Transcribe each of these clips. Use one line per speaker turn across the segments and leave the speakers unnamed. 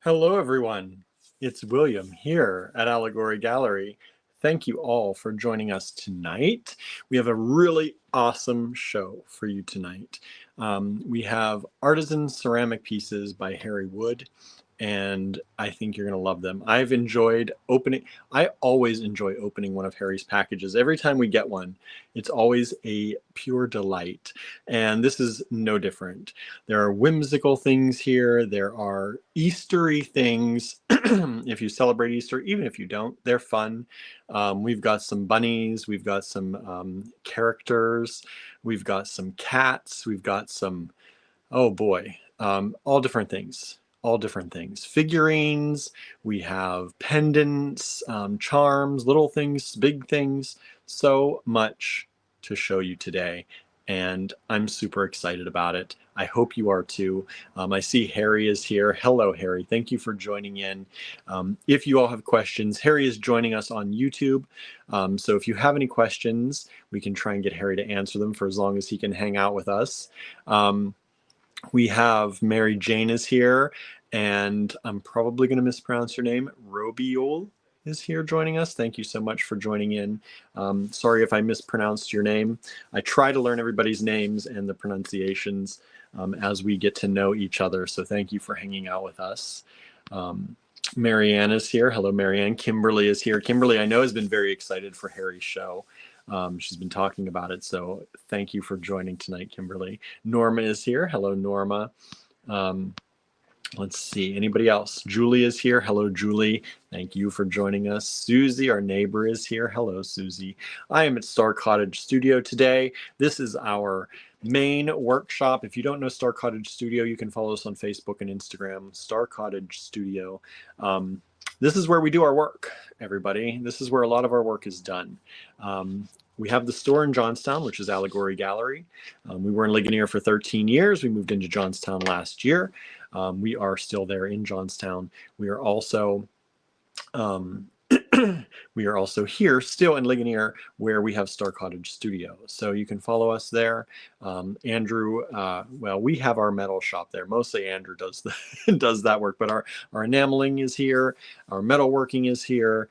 Hello, everyone. It's William here at Allegory Gallery. Thank you all for joining us tonight. We have a really awesome show for you tonight. We have artisan ceramic pieces by Harry Wood, and I think you're going to love them. I've enjoyed opening. I always enjoy opening one of Harry's packages. Every time we get one, it's always a pure delight, and this is no different. There are whimsical things here. There are Eastery things. If you celebrate Easter, even if you don't, they're fun. We've got some bunnies. We've got some characters. We've got some cats. We've got some, oh boy, all different things. All different things. Figurines. We have pendants, charms, little things, big things. So much to show you today, and I'm super excited about it. I hope you are too. I see Harry is here. Hello, Harry. Thank you for joining in. If you all have questions, Harry is joining us on YouTube. So if you have any questions, we can try and get Harry to answer them for as long as he can hang out with us. We have Mary Jane is here, and I'm probably going to mispronounce your name. Robiol is here joining us. Thank you so much for joining in. Sorry if I mispronounced your name. I try to learn everybody's names and the pronunciations as we get to know each other. So thank you for hanging out with us. Marianne is here. Hello, Marianne. Kimberly is here. Kimberly, I know, has been very excited for Harry's show. She's been talking about it, so thank you for joining tonight, Kimberly. Norma is here. Hello, Norma. Let's see, anybody else? Julie is here. Hello, Julie. Thank you for joining us. Susie, our neighbor, is here. Hello, Susie. I am at Star Cottage Studio today. This is our main workshop. If you don't know Star Cottage Studio, you can follow us on Facebook and Instagram, Star Cottage Studio. This is where we do our work, everybody. This is where a lot of our work is done. We have the store in Johnstown, which is Allegory Gallery. We were in Ligonier for 13 years. We moved into Johnstown last year. We are still there in Johnstown. We are also here still in Ligonier, where we have Star Cottage Studio. So you can follow us there. Andrew, well, we have our metal shop there. Mostly Andrew does does that work, but our enameling is here. Our metalworking is here.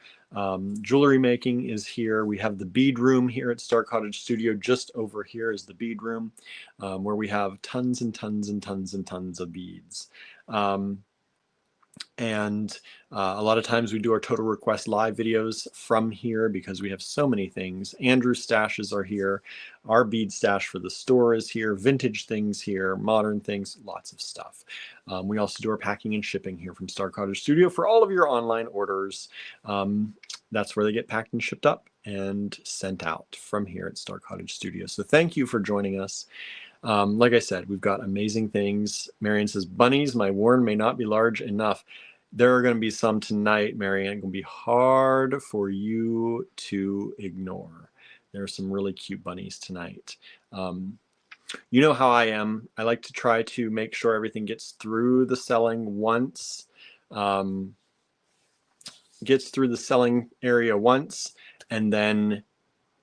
Jewelry making is here. We have the bead room here at Star Cottage Studio. Just over here is the bead room, where we have tons and tons and tons and tons of beads. A lot of times we do our Total Request live videos from here because we have so many things. Andrew's stashes are here. Our bead stash for the store is here. Vintage things here. Modern things. Lots of stuff. We also do our packing and shipping here from Star Cottage Studio for all of your online orders. That's where they get packed and shipped up and sent out from here at Star Cottage Studio. So thank you for joining us. Like I said, we've got amazing things. Marianne says, bunnies, my warren may not be large enough. There are going to be some tonight, Marianne. It's going to be hard for you to ignore. There are some really cute bunnies tonight. You know how I am. I like to try to make sure everything gets through the selling once, gets through the selling area once, and then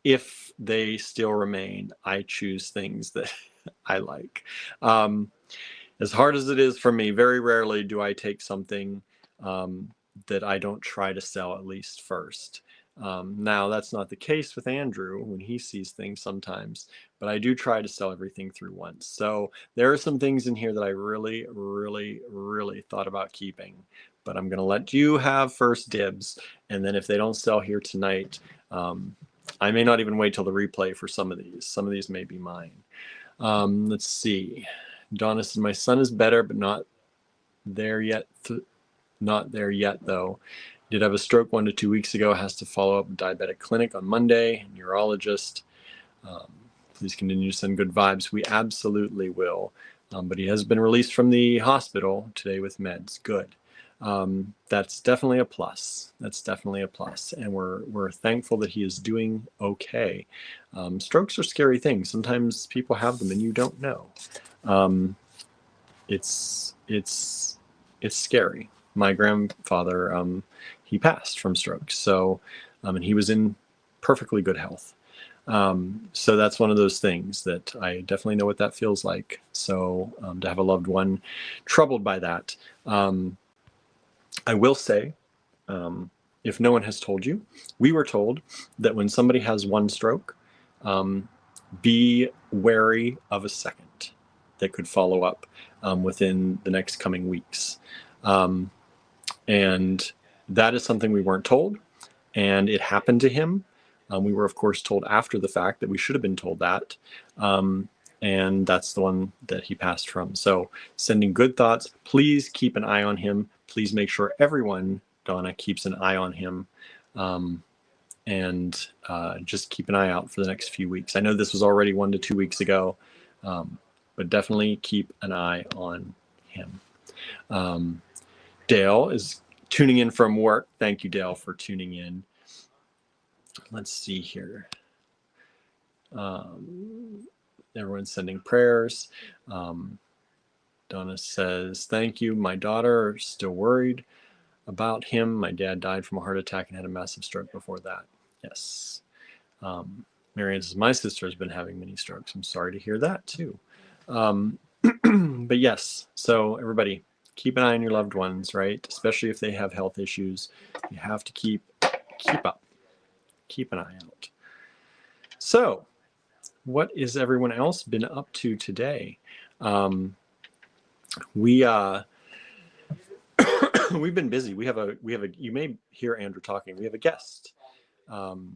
if they still remain, I choose things that I like. As hard as it is for me, very rarely do I take something that I don't try to sell at least first. Now, that's not the case with Andrew when he sees things sometimes, but I do try to sell everything through once. So there are some things in here that I really, really, really thought about keeping, but I'm going to let you have first dibs. And then if they don't sell here tonight, I may not even wait till the replay for some of these. Some of these may be mine. Let's see. Donna said, my son is better, but not there yet. Not there yet, though. Did have a stroke 1 to 2 weeks ago. Has to follow up with diabetic clinic on Monday. Neurologist. Please continue to send good vibes. We absolutely will. But he has been released from the hospital today with meds. Good. That's definitely a plus. That's definitely a plus. And we're thankful that he is doing okay. Strokes are scary things. Sometimes people have them and you don't know. It's scary. My grandfather, he passed from strokes. So, and he was in perfectly good health. So that's one of those things that I definitely know what that feels like. So to have a loved one troubled by that, I will say, if no one has told you, we were told that when somebody has one stroke, be wary of a second that could follow up within the next coming weeks. And that is something we weren't told, and it happened to him. We were, of course, told after the fact that we should have been told that. And that's the one that he passed from. So sending good thoughts. Please keep an eye on him. Please make sure everyone, Donna, keeps an eye on him. And just keep an eye out for the next few weeks. I know this was already 1 to 2 weeks ago, but definitely keep an eye on him. Dale is tuning in from work. Thank you, Dale, for tuning in. Let's see here. Everyone's sending prayers. Donna says, thank you. My daughter is still worried about him. My dad died from a heart attack and had a massive stroke before that. Yes. Marianne says, my sister has been having many strokes. I'm sorry to hear that too. But yes, so everybody, keep an eye on your loved ones, right? Especially if they have health issues. You have to keep up. Keep an eye out. So, what is everyone else been up to today? We've been busy. We have a. You may hear Andrew talking. We have a guest. Andrew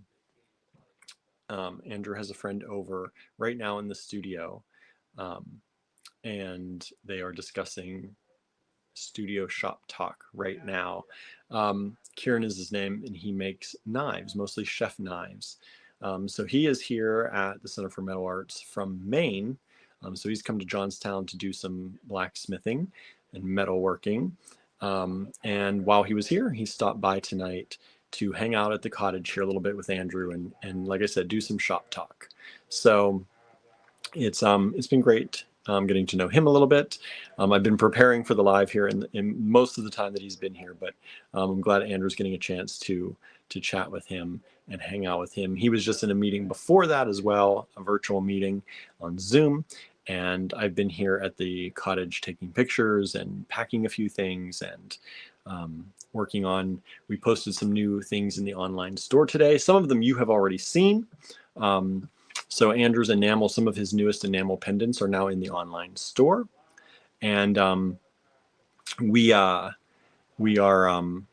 has a friend over right now in the studio, and they are discussing studio shop talk right now. Kieran is his name, and he makes knives, mostly chef knives. So he is here at the Center for Metal Arts from Maine. So he's come to Johnstown to do some blacksmithing and metalworking. And while he was here, he stopped by tonight to hang out at the cottage here a little bit with Andrew and like I said, do some shop talk. So it's been great getting to know him a little bit. I've been preparing for the live here in most of the time that he's been here, but I'm glad Andrew's getting a chance to chat with him and hang out with him. He was just in a meeting before that as well, a virtual meeting on Zoom. And I've been here at the cottage taking pictures and packing a few things and working on, we posted some new things in the online store today. Some of them you have already seen. So Andrew's enamel, some of his newest enamel pendants are now in the online store. And we are, well,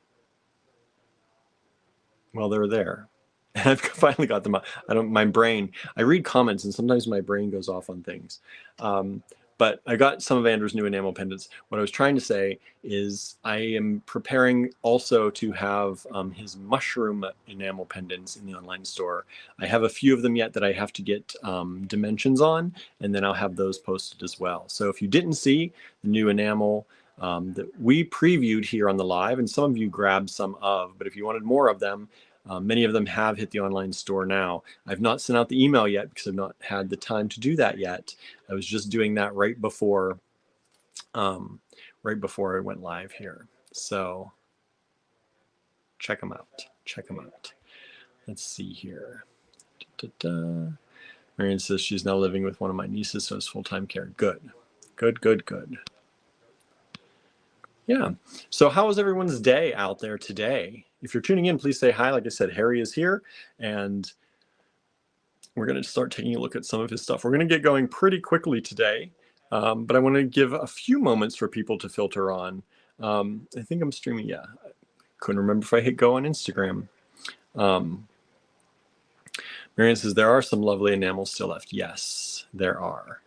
they're there. And I've finally got them. My brain, I read comments and sometimes my brain goes off on things. But I got some of Andrew's new enamel pendants. What I was trying to say is I am preparing also to have his mushroom enamel pendants in the online store. I have a few of them yet that I have to get dimensions on, and then I'll have those posted as well. So if you didn't see the new enamel that we previewed here on the live, and some of you grabbed some of, but if you wanted more of them, many of them have hit the online store now. I've not sent out the email yet because I've not had the time to do that yet. I was just doing that right before I went live here. So check them out. Check them out. Let's see here. Marianne says she's now living with one of my nieces, so it's full-time care. Good. Good, good, good. Yeah. So how was everyone's day out there today? If you're tuning in, please say hi. Like I said, Harry is here, and we're going to start taking a look at some of his stuff. We're going to get going pretty quickly today, but I want to give a few moments for people to filter on. I think I'm streaming. Yeah. I couldn't remember if I hit go on Instagram. Marianne says, there are some lovely enamels still left. Yes, there are.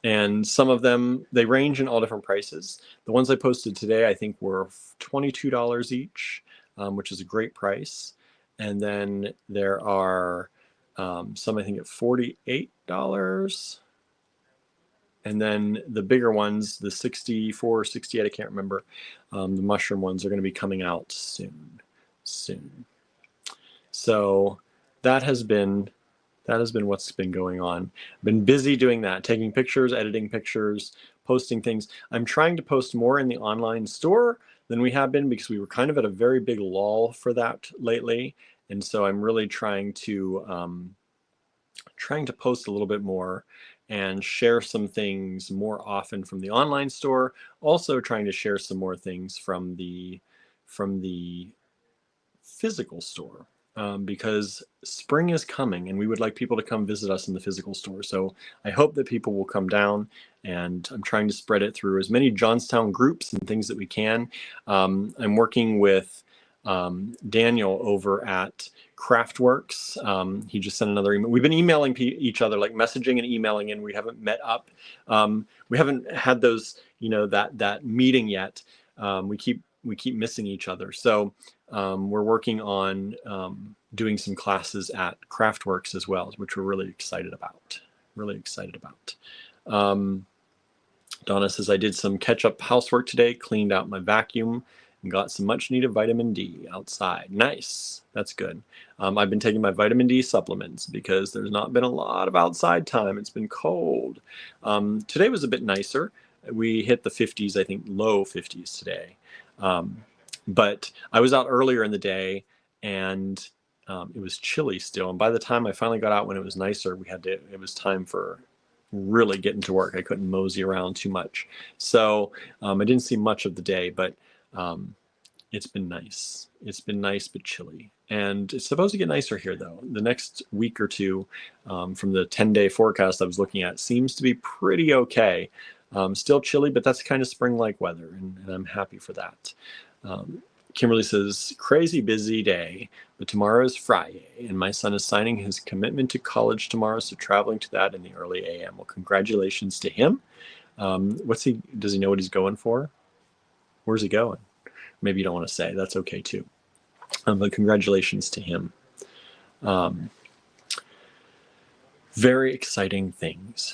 And some of them, they range in all different prices. The ones I posted today, I think were $22 each, which is a great price. And then there are some, I think, at $48. And then the bigger ones, the 64, 68, I can't remember. The mushroom ones are going to be coming out soon. So that has been what's been going on. I've been busy doing that, taking pictures, editing pictures, posting things. I'm trying to post more in the online store than we have been because we were kind of at a very big lull for that lately. And so I'm really trying to post a little bit more and share some things more often from the online store. Also trying to share some more things from the physical store, because spring is coming and we would like people to come visit us in the physical store. So I hope that people will come down, and I'm trying to spread it through as many Johnstown groups and things that we can. I'm working with Daniel over at Craftworks. He just sent another email. We've been emailing each other, like messaging and emailing, and we haven't met up. We haven't had those, that meeting yet. We keep missing each other. So we're working on doing some classes at Craftworks as well, which we're really excited about. Donna says, I did some catch-up housework today, cleaned out my vacuum, and got some much-needed vitamin D outside. Nice. That's good. I've been taking my vitamin D supplements because there's not been a lot of outside time. It's been cold. Today was a bit nicer. We hit the 50s, I think low 50s today. But I was out earlier in the day, and it was chilly still. And by the time I finally got out when it was nicer, it was time for really getting to work. I couldn't mosey around too much. So I didn't see much of the day, but it's been nice. It's been nice but chilly. And it's supposed to get nicer here, though. The next week or two, from the 10-day forecast I was looking at, seems to be pretty okay. Still chilly, but that's kind of spring-like weather, and I'm happy for that. Kimberly says, crazy busy day, but tomorrow is Friday, and my son is signing his commitment to college tomorrow, so traveling to that in the early AM. Well, congratulations to him. Does he know what he's going for? Where's he going? Maybe you don't want to say. That's okay too. But congratulations to him. Very exciting things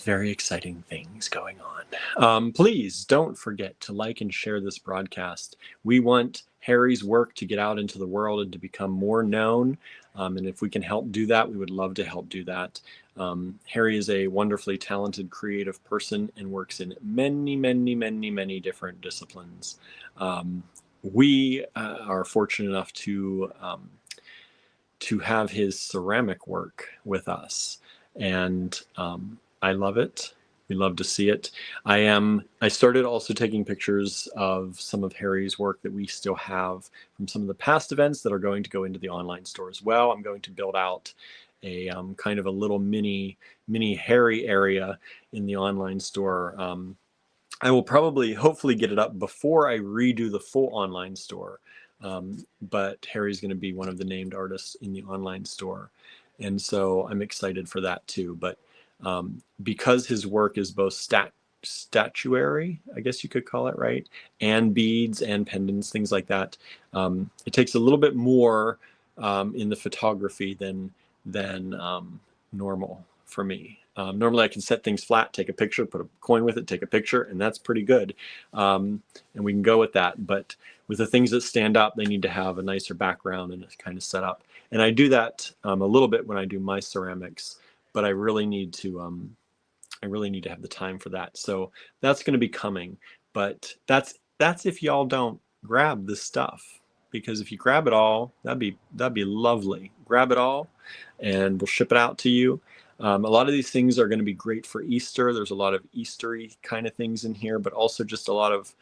going on. Please don't forget to like and share this broadcast. We want Harry's work to get out into the world and to become more known. And if we can help do that, we would love to help do that. Harry is a wonderfully talented, creative person and works in many, many, many, many different disciplines. We are fortunate enough to have his ceramic work with us. And I love it. We love to see it. I started also taking pictures of some of Harry's work that we still have from some of the past events that are going to go into the online store as well. I'm going to build out a kind of a little mini Harry area in the online store. I will hopefully get it up before I redo the full online store. But Harry's going to be one of the named artists in the online store. And so I'm excited for that too. But because his work is both statuary, I guess you could call it, right? And beads and pendants, things like that. It takes a little bit more in the photography than normal for me. Normally I can set things flat, take a picture, put a coin with it, take a picture, and that's pretty good. And we can go with that. But with the things that stand up, they need to have a nicer background and kind of set up. And I do that a little bit when I do my ceramics, but I really need to have the time for that. So that's going to be coming. But that's if y'all don't grab this stuff, because if you grab it all, that'd be lovely. Grab it all, and we'll ship it out to you. A lot of these things are going to be great for Easter. There's a lot of Eastery kind of things in here, but also just a lot of,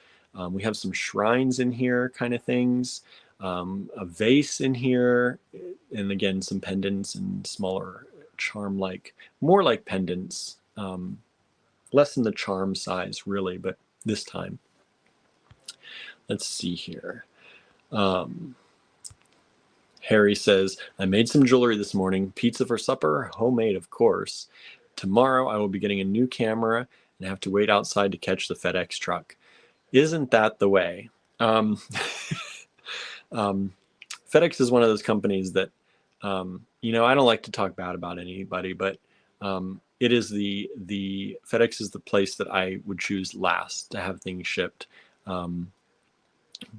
we have some shrines in here kind of things, a vase in here, and again, some pendants and smaller charm-like, more like pendants, less in the charm size really, but this time. Let's see here. Harry says, I made some jewelry this morning. Pizza for supper, homemade, of course. Tomorrow I will be getting a new camera and have to wait outside to catch the FedEx truck. Isn't that the way? FedEx is one of those companies that, I don't like to talk bad about anybody, but it is the FedEx is the place that I would choose last to have things shipped.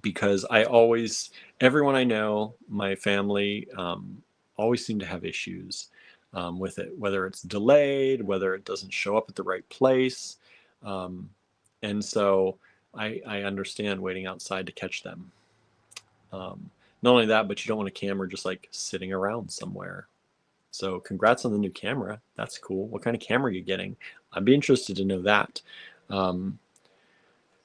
Because everyone I know, my family, always seem to have issues with it, whether it's delayed, whether it doesn't show up at the right place. And so I understand waiting outside to catch them. Not only that, but you don't want a camera just like sitting around somewhere. So congrats on the new camera. That's cool. What kind of camera are you getting? I'd be interested to know that. Um,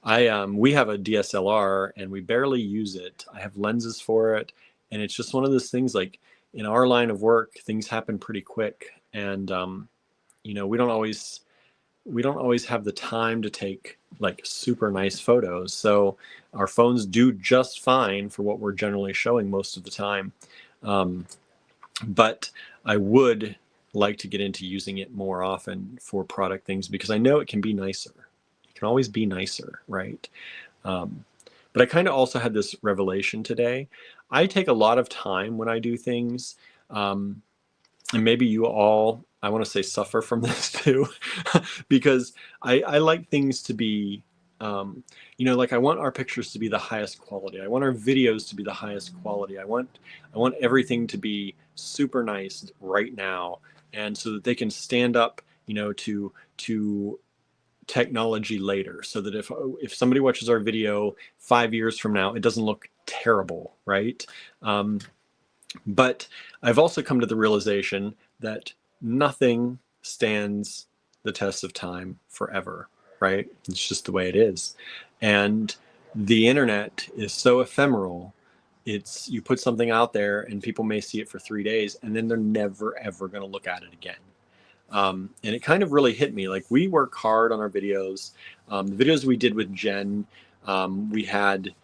we have a DSLR and we barely use it. I have lenses for it, and it's just one of those things, like in our line of work, things happen pretty quick, and we don't always have the time to take like super nice photos. So our phones do just fine for what we're generally showing most of the time. Um, but I would like to get into using it more often for product things, because I know it can be nicer. It can always be nicer, right? Um, but I kind of also had this revelation today. I take a lot of time when I do things. Um, and maybe you all, I want to say, suffer from this too, because I like things to be, like I want our pictures to be the highest quality. I want our videos to be the highest quality. I want everything to be super nice right now, and so that they can stand up, to technology later, so that if somebody watches our video 5 years from now, it doesn't look terrible, right? But I've also come to the realization that nothing stands the test of time forever, right? It's just the way it is. And the internet is so ephemeral. It's, you put something out there and people may see it for 3 days and then they're never, ever going to look at it again. And it kind of really hit me. Like, we work hard on our videos. The videos we did with Jen, we had,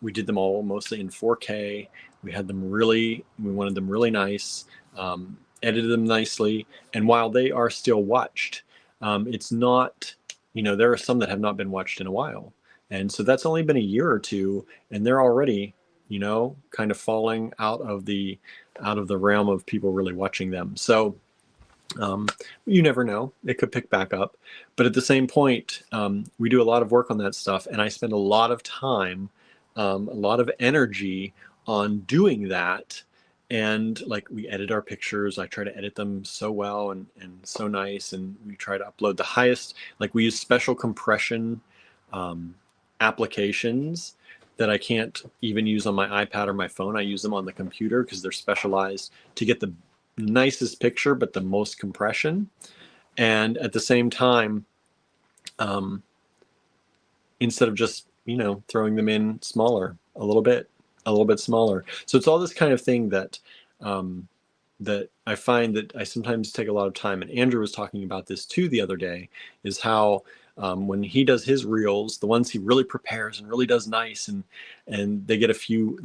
we did them all mostly in 4K. We wanted them really nice, edited them nicely. And while they are still watched, it's not, there are some that have not been watched in a while. And so that's only been a year or two, and they're already, kind of falling out of the realm of people really watching them. So, you never know, it could pick back up. But at the same point, we do a lot of work on that stuff, and I spend a lot of time, a lot of energy on doing that. And like, we edit our pictures, I try to edit them so well and so nice, and we try to upload the highest, like we use special compression applications that I can't even use on my iPad or my phone. I use them on the computer because they're specialized to get the nicest picture but the most compression. And at the same time, instead of just throwing them in smaller, a little bit smaller. So it's all this kind of thing that that I find that I sometimes take a lot of time. And Andrew was talking about this too the other day, is how when he does his reels, the ones he really prepares and really does nice, and they get a few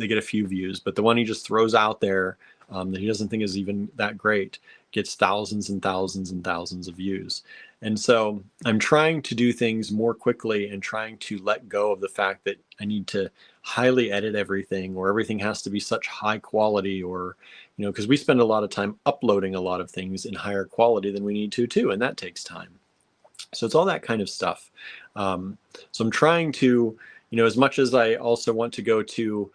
views, but the one he just throws out there that he doesn't think is even that great gets thousands and thousands and thousands of views. And so I'm trying to do things more quickly and trying to let go of the fact that I need to highly edit everything, or everything has to be such high quality, or because we spend a lot of time uploading a lot of things in higher quality than we need to too, and that takes time. So it's all that kind of stuff. So I'm trying to, as much as I also want to go to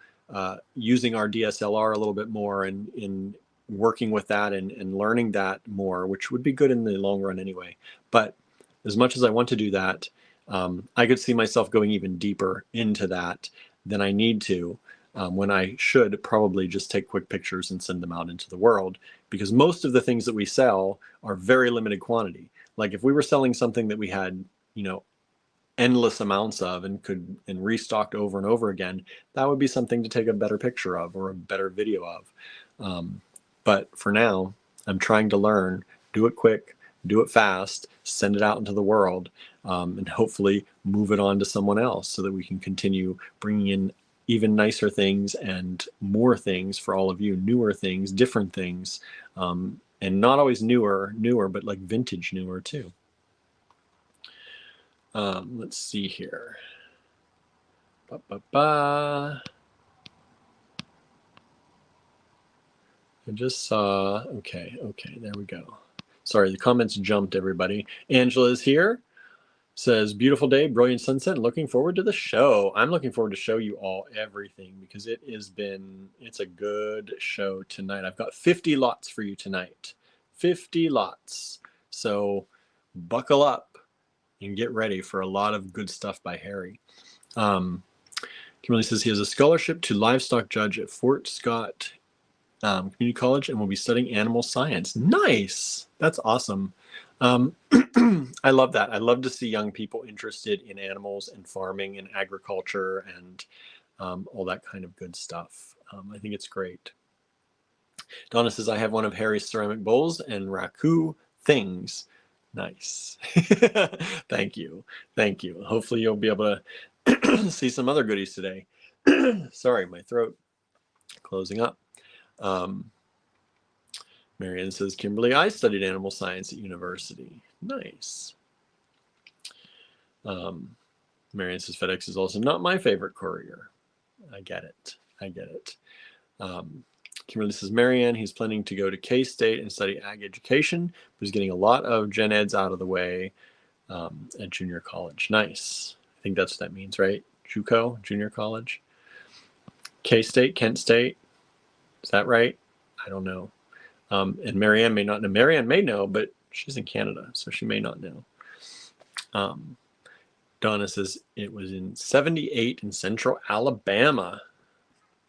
using our DSLR a little bit more, and in working with that and learning that more, which would be good in the long run anyway. But as much as I want to do that, I could see myself going even deeper into that than I need to, when I should probably just take quick pictures and send them out into the world, because most of the things that we sell are very limited quantity. Like, if we were selling something that we had, endless amounts of and restocked over and over again, that would be something to take a better picture of or a better video of. But for now, I'm trying to learn, do it quick, do it fast, send it out into the world, and hopefully move it on to someone else so that we can continue bringing in even nicer things and more things for all of you, newer things, different things, and not always newer, but like vintage newer too. Let's see here. I just saw, okay, there we go. Sorry, the comments jumped, everybody. Angela is here, says, beautiful day, brilliant sunset, and looking forward to the show. I'm looking forward to show you all everything, because it's a good show tonight. I've got 50 lots for you tonight. 50 lots. So buckle up and get ready for a lot of good stuff by Harry. Kimberly says he has a scholarship to livestock judge at Fort Scott community college, and will be studying animal science. Nice. That's awesome. Um, I love that. I love to see young people interested in animals and farming and agriculture and all that kind of good stuff. I think it's great. Donna says, I have one of Harry's ceramic bowls and raku things. Nice. Thank you. Thank you. Hopefully you'll be able to see some other goodies today. Sorry, my throat closing up. Marianne says, Kimberly, I studied animal science at university. Nice. Marianne says, FedEx is also not my favorite courier. I get it. I get it. Kimberly says, Marianne, he's planning to go to K-State and study ag education, but he's getting a lot of gen eds out of the way at junior college. Nice. I think that's what that means, right? JUCO, junior college. K-State, Kent State. Is that right? I don't know. And Marianne may not know. Marianne may know, but she's in Canada, so she may not know. Donna says it was in 78 in central Alabama.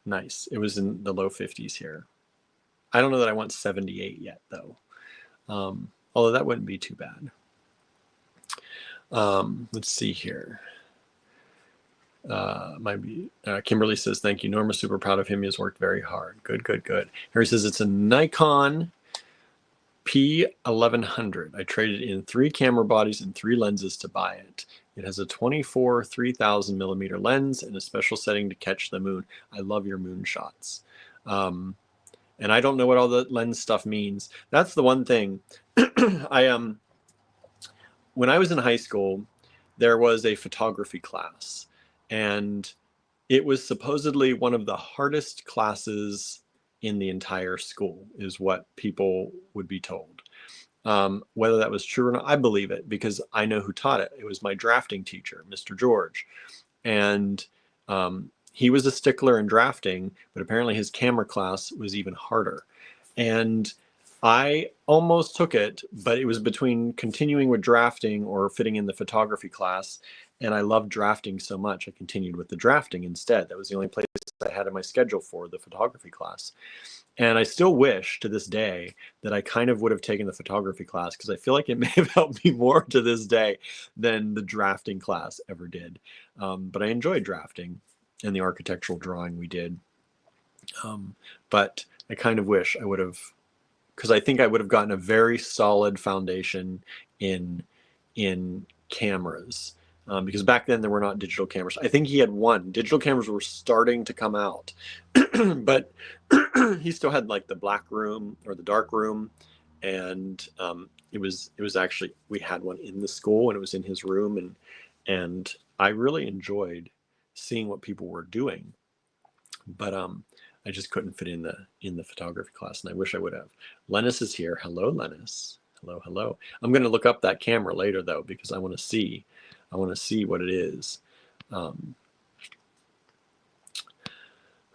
Nice. It was in the low 50s here. I don't know that I want 78 yet, though. Although that wouldn't be too bad. Let's see here. Kimberly says, thank you, Norma. Super proud of him. He has worked very hard. Good, good, good. Harry says it's a Nikon P1100. I traded in 3 camera bodies and 3 lenses to buy it. It has a 24 3000 millimeter lens and a special setting to catch the moon. I love your moon shots. And I don't know what all the lens stuff means. That's the one thing. When I was in high school, there was a photography class, and it was supposedly one of the hardest classes in the entire school, is what people would be told. Whether that was true or not, I believe it because I know who taught it. It was my drafting teacher, Mr. George. And he was a stickler in drafting, but apparently his camera class was even harder. And I almost took it, but it was between continuing with drafting or fitting in the photography class. And I loved drafting so much, I continued with the drafting instead. That was the only place I had in my schedule for the photography class. And I still wish to this day that I kind of would have taken the photography class, because I feel like it may have helped me more to this day than the drafting class ever did. But I enjoyed drafting and the architectural drawing we did. But I kind of wish I would have, because I think I would have gotten a very solid foundation in cameras. Because back then there were not digital cameras. I think he had one. Digital cameras were starting to come out, but he still had like the black room or the dark room, and it was actually, we had one in the school and it was in his room, and I really enjoyed seeing what people were doing, but I just couldn't fit in the photography class, and I wish I would have. Lennis is here. Hello, Lennis. Hello, hello. I'm going to look up that camera later though, because I want to see what it is.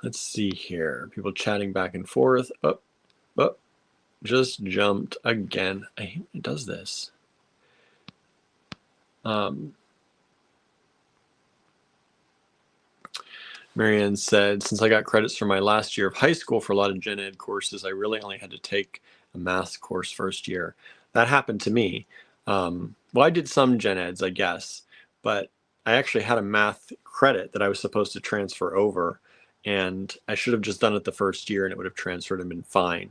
Let's see here. People chatting back and forth. Oh, just jumped again. I hate when it does this. Marianne said, since I got credits for my last year of high school for a lot of gen ed courses, I really only had to take a math course first year. That happened to me. Well, I did some gen eds, I guess, but I actually had a math credit that I was supposed to transfer over, and I should have just done it the first year and it would have transferred and been fine.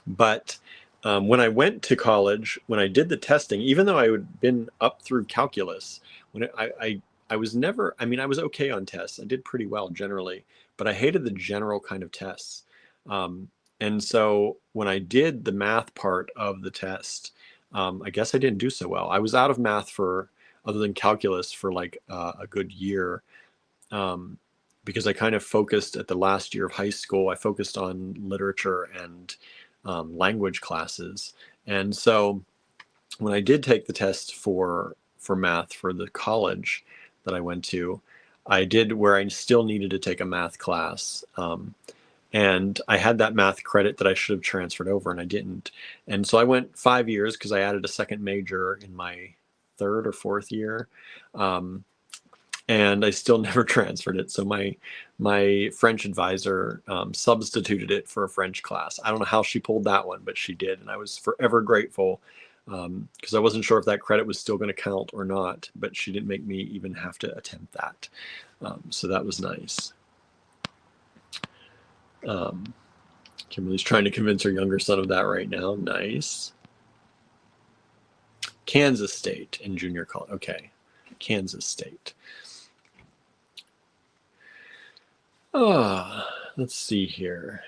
But when I went to college, when I did the testing, even though I had been up through calculus, when I was never, I mean, I was okay on tests. I did pretty well generally, but I hated the general kind of tests. And so when I did the math part of the test, I guess I didn't do so well. I was out of math for, other than calculus, for like a good year, because I kind of focused at the last year of high school. I focused on literature and language classes. And so when I did take the test for math for the college that I went to, I did where I still needed to take a math class. And I had that math credit that I should have transferred over, and I didn't. And so I went 5 years because I added a second major in my 3rd or 4th year. And I still never transferred it. So my my French advisor substituted it for a French class. I don't know how she pulled that one, but she did. And I was forever grateful because I wasn't sure if that credit was still going to count or not, but she didn't make me even have to attempt that. So that was nice. Kimberly's trying to convince her younger son of that right now. Nice. Kansas State in junior college. Okay. Kansas State. Let's see here.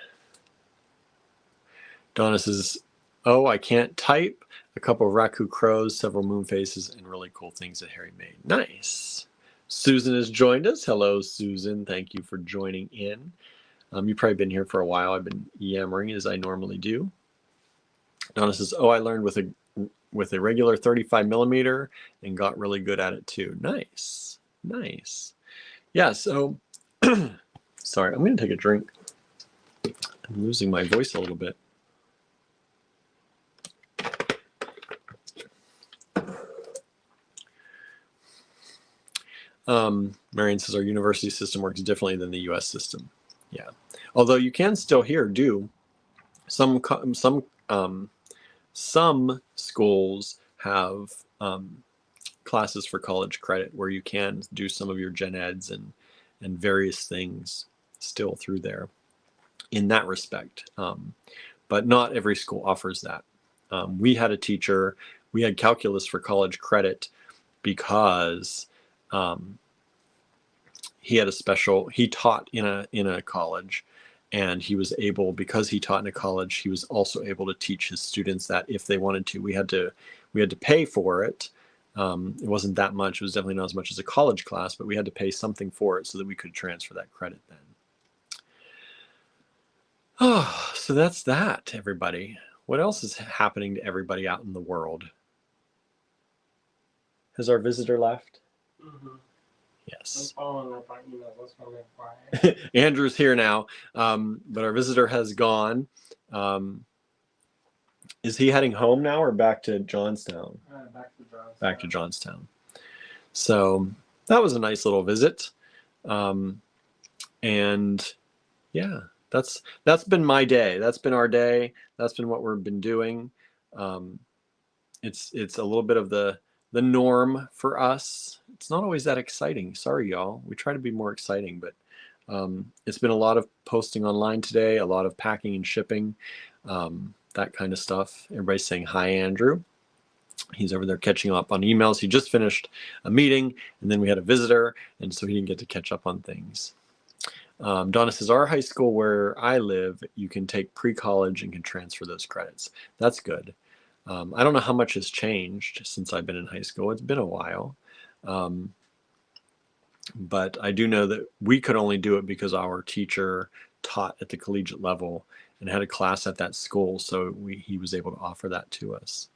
Donna says, oh, I can't type. A couple of Raku crows, several moon faces, and really cool things that Harry made. Nice. Susan has joined us. Hello, Susan. Thank you for joining in. You've probably been here for a while. I've been yammering as I normally do. Donna says, oh, I learned with a regular 35 millimeter and got really good at it too. Nice. Nice. Yeah, so, sorry, I'm going to take a drink. I'm losing my voice a little bit. Marion says our university system works differently than the U.S. system. Yeah, although you can still do some schools have classes for college credit where you can do some of your gen eds and various things still through there in that respect. But not every school offers that. We had a teacher, we had calculus for college credit because he taught in a college, and he was able, because he taught in a college, he was also able to teach his students that if they wanted to. We had to pay for it. It wasn't that much. It was definitely not as much as a college class, but we had to pay something for it so that we could transfer that credit then. Oh, so that's that, everybody. What else is happening to everybody out in the world? Has our visitor left? Mm-hmm. Yes. I'm following up on emails. That's why I'm quiet. Andrew's here now, but our visitor has gone. Is he heading home now or back to Johnstown? Back to Johnstown. Back to Johnstown. So that was a nice little visit. And yeah, that's been my day. That's been our day. That's been what we've been doing. It's a little bit of the norm for us. It's not always that exciting. Sorry, y'all. We try to be more exciting, but it's been a lot of posting online today, a lot of packing and shipping, that kind of stuff. Everybody's saying hi, Andrew. He's over there catching up on emails. He just finished a meeting, and then we had a visitor, and so he didn't get to catch up on things. Donna says, our high school where I live, you can take pre-college and can transfer those credits. That's good. I don't know how much has changed since I've been in high school. It's been a while. But I do know that we could only do it because our teacher taught at the collegiate level and had a class at that school. So he was able to offer that to us.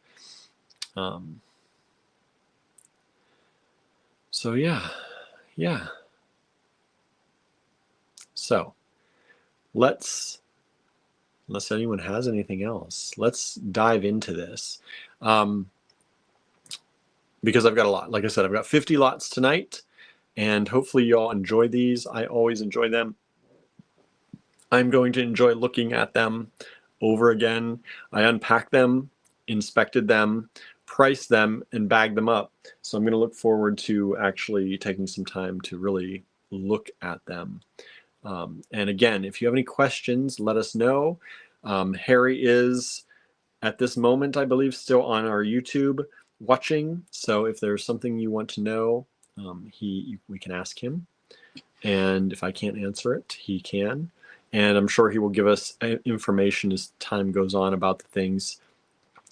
So yeah. So unless anyone has anything else, let's dive into this. Because I've got a lot. Like I said, I've got 50 lots tonight, and hopefully you all enjoy these. I always enjoy them. I'm going to enjoy looking at them over again. I unpacked them, inspected them, priced them, and bagged them up. So I'm going to look forward to actually taking some time to really look at them. And again, if you have any questions, let us know. Harry is, at this moment, I believe, still on our YouTube watching. So if there's something you want to know, we can ask him. And if I can't answer it, he can. And I'm sure he will give us information as time goes on about the things,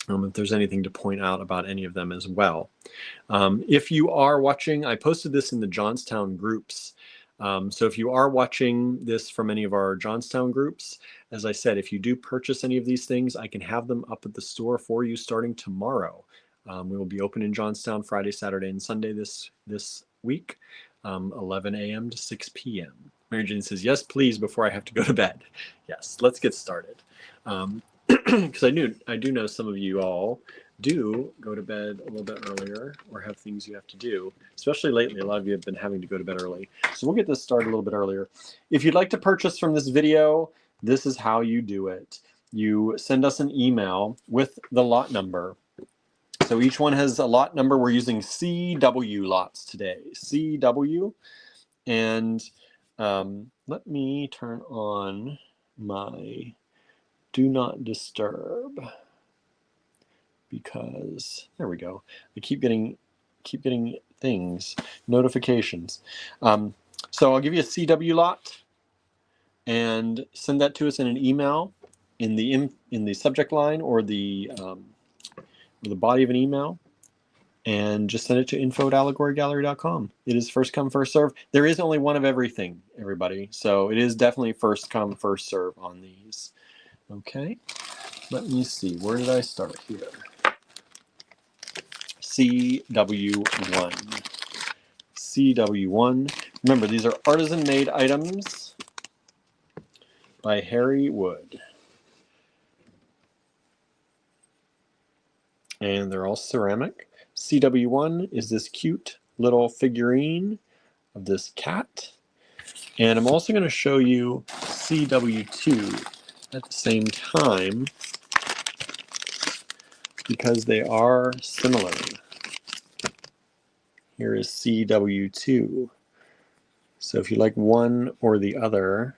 if there's anything to point out about any of them as well. If you are watching, I posted this in the Johnstown groups. So if you are watching this from any of our Johnstown groups, as I said, if you do purchase any of these things, I can have them up at the store for you starting tomorrow. We will be open in Johnstown Friday, Saturday, and Sunday this week, 11 a.m. to 6 p.m. Mary Jane says, yes, please, before I have to go to bed. Yes, let's get started. Because I do know some of you all do go to bed a little bit earlier or have things you have to do, especially lately. A lot of you have been having to go to bed early. So we'll get this started a little bit earlier. If you'd like to purchase from this video, this is how you do it. You send us an email with the lot number. So each one has a lot number. We're using CW lots today. CW. And let me turn on my do not disturb, because there we go. I keep getting things, notifications. So I'll give you a CW lot and send that to us in an email in the subject line or the body of an email, and just send it to info@allegorygallery.com. It is first come, first serve. There is only one of everything, everybody. So it is definitely first come, first serve on these. Okay, let me see. Where did I start here? CW1. CW1. Remember, these are artisan made items by Harry Wood. And they're all ceramic. CW1 is this cute little figurine of this cat. And I'm also going to show you CW2 at the same time, because they are similar. Here is CW2. So if you like one or the other,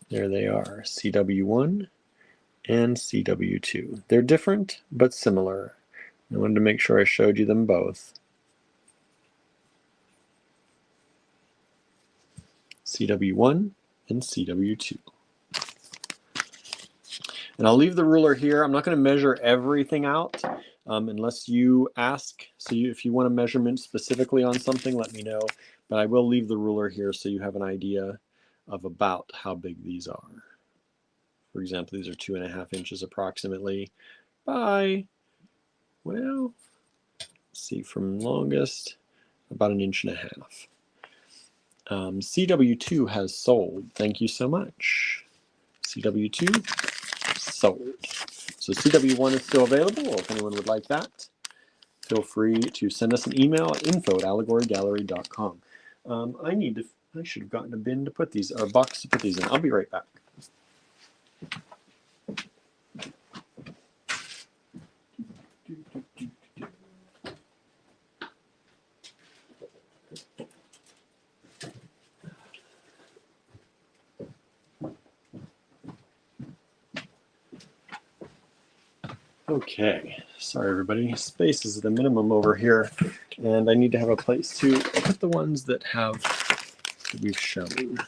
there they are, CW1 and CW2. They're different, but similar. I wanted to make sure I showed you them both. CW1 and CW2. And I'll leave the ruler here. I'm not going to measure everything out unless you ask. So if you want a measurement specifically on something, let me know. But I will leave the ruler here so you have an idea of about how big these are. For example, these are 2.5 inches approximately by, well, let's see, from longest, about 1.5 inches. CW2 has sold. Thank you so much. CW2 sold. So CW1 is still available, or if anyone would like that, feel free to send us an email at info@allegorygallery.com. I should have gotten a bin to put these, or a box to put these in. I'll be right back. Okay, sorry everybody. Space is the minimum over here, and I need to have a place to put the ones that we've shown.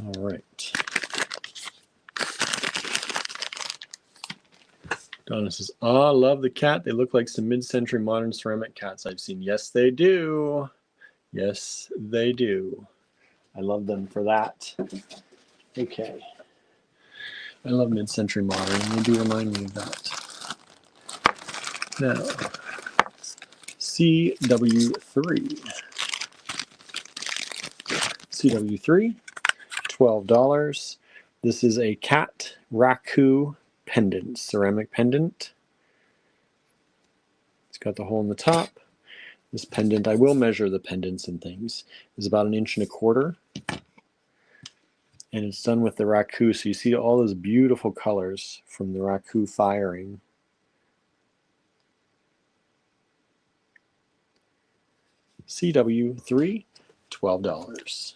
All right. Donna says, "Oh, I love the cat. They look like some mid-century modern ceramic cats I've seen." Yes, they do. Yes, they do. I love them for that. Okay. I love mid-century modern. They do remind me of that. Now, CW3. CW3, $12. This is a cat raku pendant, ceramic pendant. It's got the hole in the top. This pendant, I will measure the pendants and things, is about 1.25 inches. And it's done with the raku, so you see all those beautiful colors from the raku firing. CW3, $12.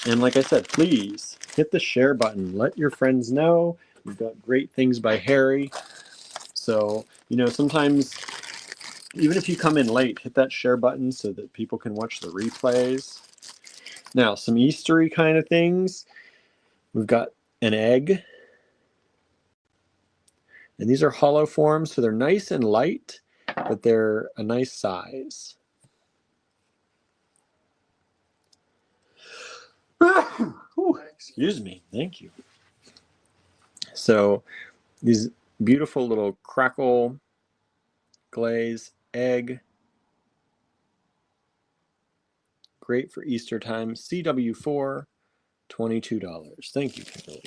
And like I said, please hit the share button. Let your friends know. We've got great things by Harry. So, you know, sometimes, even if you come in late, hit that share button so that people can watch the replays. Now, some Eastery kind of things. We've got an egg. And these are hollow forms, so they're nice and light, but they're a nice size. Ooh, excuse me. Thank you. So these beautiful little crackle glaze egg Great for Easter time. CW4, $22. Thank you, Kimberly.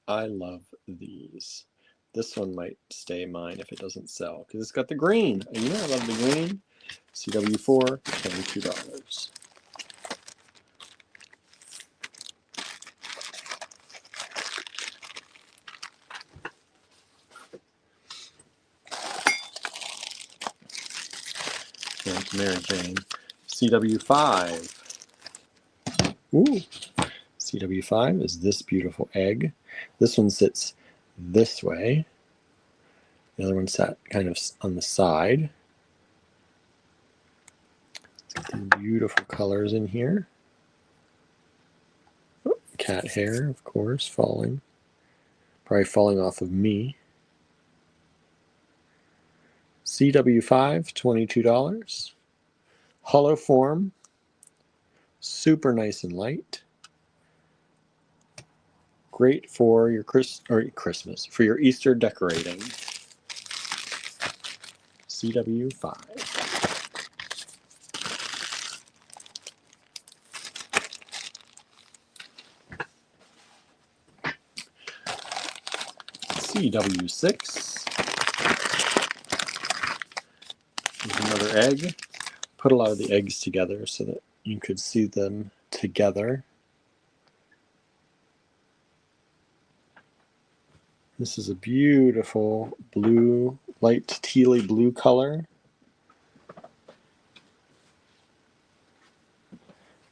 I love these. This one might stay mine if it doesn't sell because it's got the green. You know I love the green. CW4, $22. Thank you, Mary Jane. CW5. Ooh. CW5 is this beautiful egg. This one sits this way. The other one sat kind of on the side. It's got some beautiful colors in here. Oh, cat hair, of course, falling. Probably falling off of me. CW5, $22. Hollow form. Super nice and light. Great for your Christmas, for your Easter decorating. CW5. CW6. There's another egg. Put a lot of the eggs together so that you could see them together. This is a beautiful blue, light tealy blue color.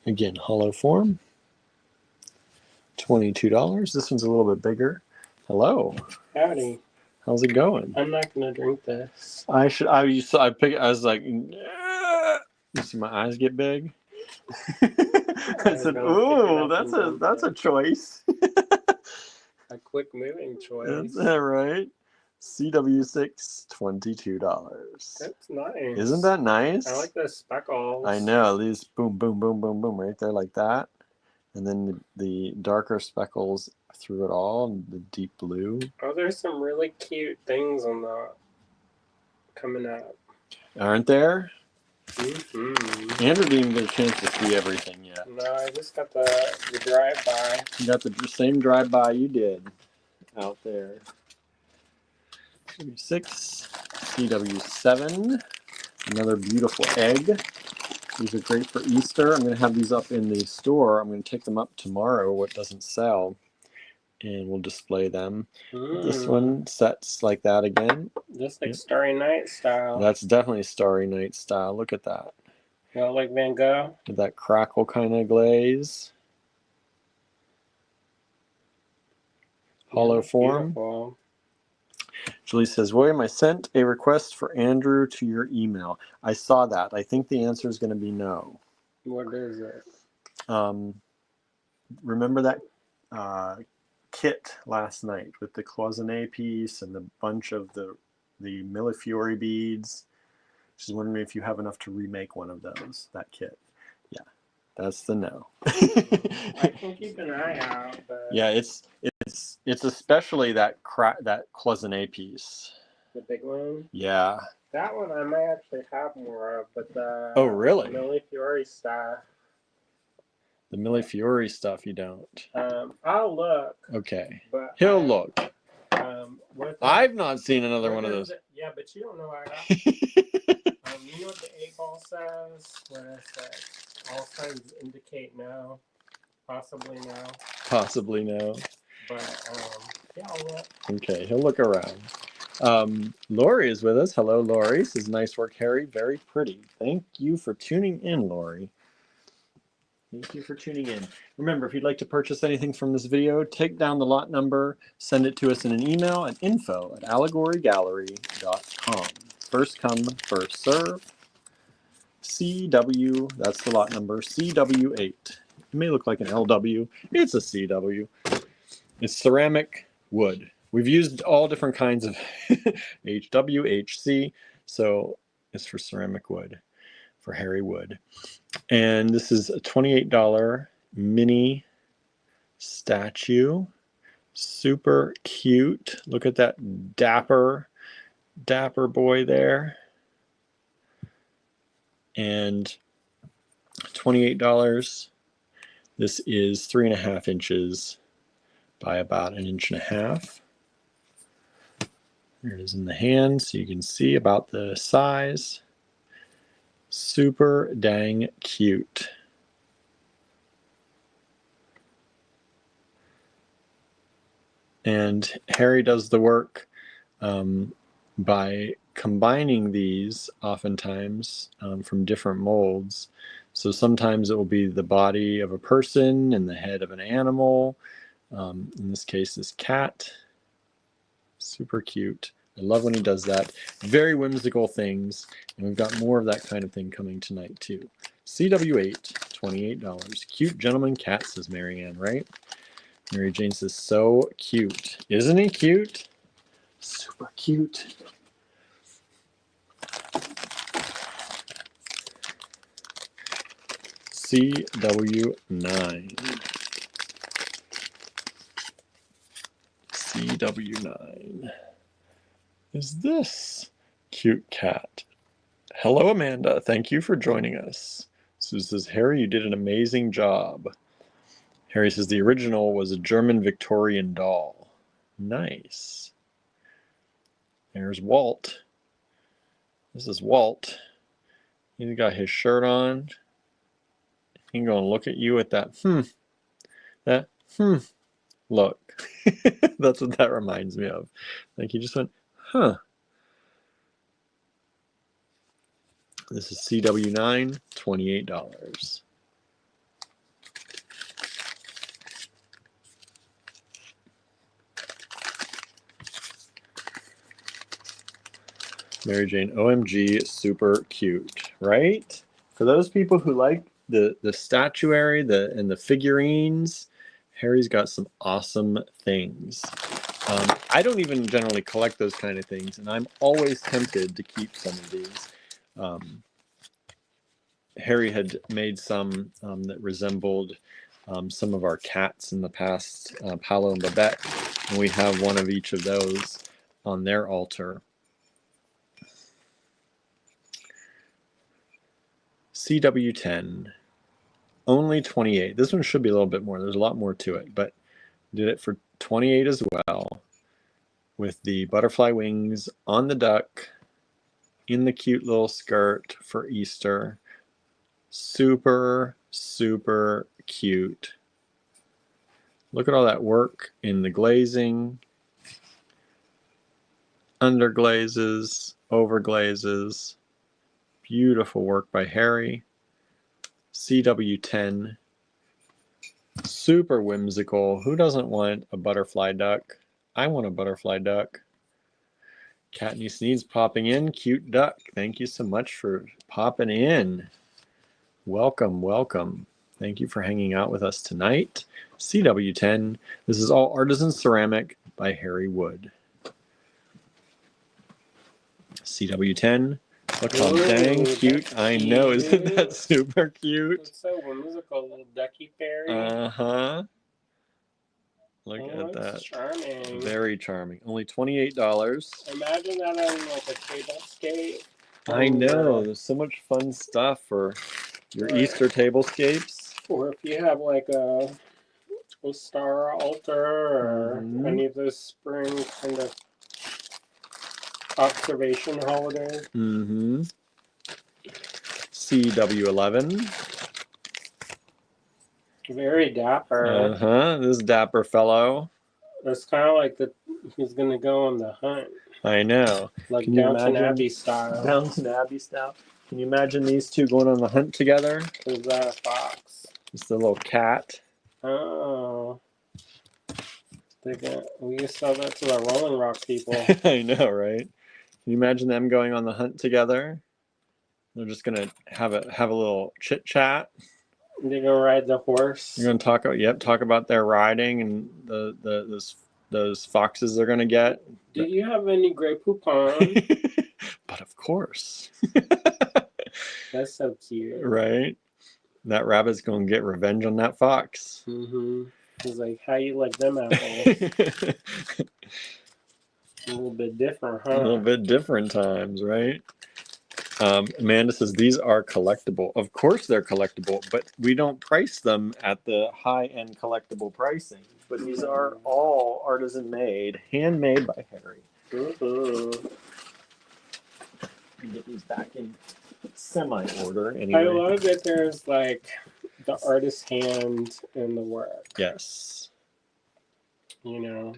Again, hollow form. $22. This one's a little bit bigger. Hello.
Howdy.
How's it going?
I'm not gonna drink this.
I was like, you see my eyes get big? I said, ooh, that's a choice.
A quick moving choice.
That's that right. CW6, $22.
That's nice.
Isn't that nice?
I like the speckles.
I know, these boom, boom, boom, boom, boom, right there like that. And then the darker speckles through it all, and the deep blue.
Oh, there's some really cute things on the coming up.
Aren't there?
Mm-hmm.
Andrew didn't even get a chance to see everything yet.
No, I just got the drive-by.
You got the same drive-by you did out there. CW6, CW7, another beautiful egg. These are great for Easter. I'm going to have these up in the store. I'm going to take them up tomorrow, what doesn't sell, and we'll display them. This one sets like that again.
Just like Starry Night style.
That's definitely Starry Night style. Look at that.
You know, like Van Gogh?
With that crackle kind of glaze. Hollow form.
Beautiful.
Julie says, William, I sent a request for Andrew to your email. I saw that. I think the answer is going to be no.
What is it?
Remember that kit last night with the cloisonne piece and the bunch of the Millefiori beads? She's wondering if you have enough to remake one of those, that kit. Yeah, that's the no.
I can keep an eye out. But...
Yeah, it's especially that cloisonne piece.
The big one?
Yeah.
That one I might actually have more of, but the
oh really?
Millefiori stuff.
The Millefiori stuff you don't.
I'll look.
Okay.
But
he'll look.
I've
not seen another one of those.
Yeah, but you don't know what I got. You know what the 8-ball says? When it says all signs indicate no, possibly no.
Possibly no.
But yeah, I'll look.
Okay, he'll look around. Lori is with us. Hello, Lori. Says nice work, Harry. Very pretty. Thank you for tuning in, Lori. Thank you for tuning in. Remember, if you'd like to purchase anything from this video, take down the lot number, send it to us in an email at info@allegorygallery.com. First come, first serve. CW, that's the lot number, CW8. It may look like an LW. It's a CW. It's ceramic wood. We've used all different kinds of HW, HC, so it's for ceramic wood, for Harry Wood. And this is a $28 mini statue. Super cute. Look at that dapper boy there. and $28. This is 3.5 inches by about 1.5 inches. There it is in the hand, so you can see about the size. Super dang cute. And Harry does the work by combining these oftentimes from different molds. So sometimes it will be the body of a person and the head of an animal. In this case, this cat. Super cute. I love when he does that. Very whimsical things. And we've got more of that kind of thing coming tonight too. CW8, $28. Cute gentleman cat, says Marianne, right? Mary Jane says, so cute. Isn't he cute? Super cute. CW9. CW9 is this cute cat. Hello, Amanda. Thank you for joining us. Sue says, Harry, you did an amazing job. Harry says, the original was a German Victorian doll. Nice. There's Walt. This is Walt. He's got his shirt on. He's going to look at you with that look. That's what that reminds me of. Like he just went, huh. This is CW9, $28. Mary Jane, OMG, super cute, right? For those people who like the statuary and the figurines, Harry's got some awesome things. I don't even generally collect those kind of things, and I'm always tempted to keep some of these. Harry had made some that resembled some of our cats in the past, Paolo and Babette, and we have one of each of those on their altar. CW10, only 28. This one should be a little bit more. There's a lot more to it, but did it for 28 as well, with the butterfly wings on the duck, in the cute little skirt for Easter. Super, super cute. Look at all that work in the glazing, under glazes, over glazes. Beautiful work by Harry. CW10. Super whimsical. Who doesn't want a butterfly duck? I want a butterfly duck. Katney Sneeds popping in. Cute duck. Thank you so much for popping in. Welcome, welcome. Thank you for hanging out with us tonight. CW10. This is all artisan ceramic by Harry Wood. CW10. Look how dang cute. I know. Isn't that super cute?
It's so whimsical, little ducky fairy.
Uh-huh. Look at that.
Charming.
Very charming. Only $28.
Imagine that on like a table scape.
I know. There's so much fun stuff for your Easter tablescapes.
Or if you have like a star altar or any of those spring kind of observation holders.
CW11.
Very dapper.
This dapper fellow.
It's kind of like he's gonna go on the hunt.
I know.
Like Downton Abbey style.
Downton Abbey style. Can you imagine these two going on the hunt together?
Is that a fox?
It's the little cat.
Oh. We used to sell that to the Rolling Rock people.
I know, right? Can you imagine them going on the hunt together? They're just gonna have a little chit chat.
They're gonna ride the horse.
You're gonna talk about their riding and those foxes they're gonna get.
Do you have any Grey Poupon?
But of course.
That's so cute.
Right? That rabbit's gonna get revenge on that fox.
He's like, how you like them apples? A little bit different, huh?
A little bit different times, right? Amanda says these are collectible. Of course they're collectible, but we don't price them at the high-end collectible pricing. But these are all artisan made, handmade by Harry. Get these back in semi-order anyway.
I love that there's like the artist's hand in the work.
Yes.
You know,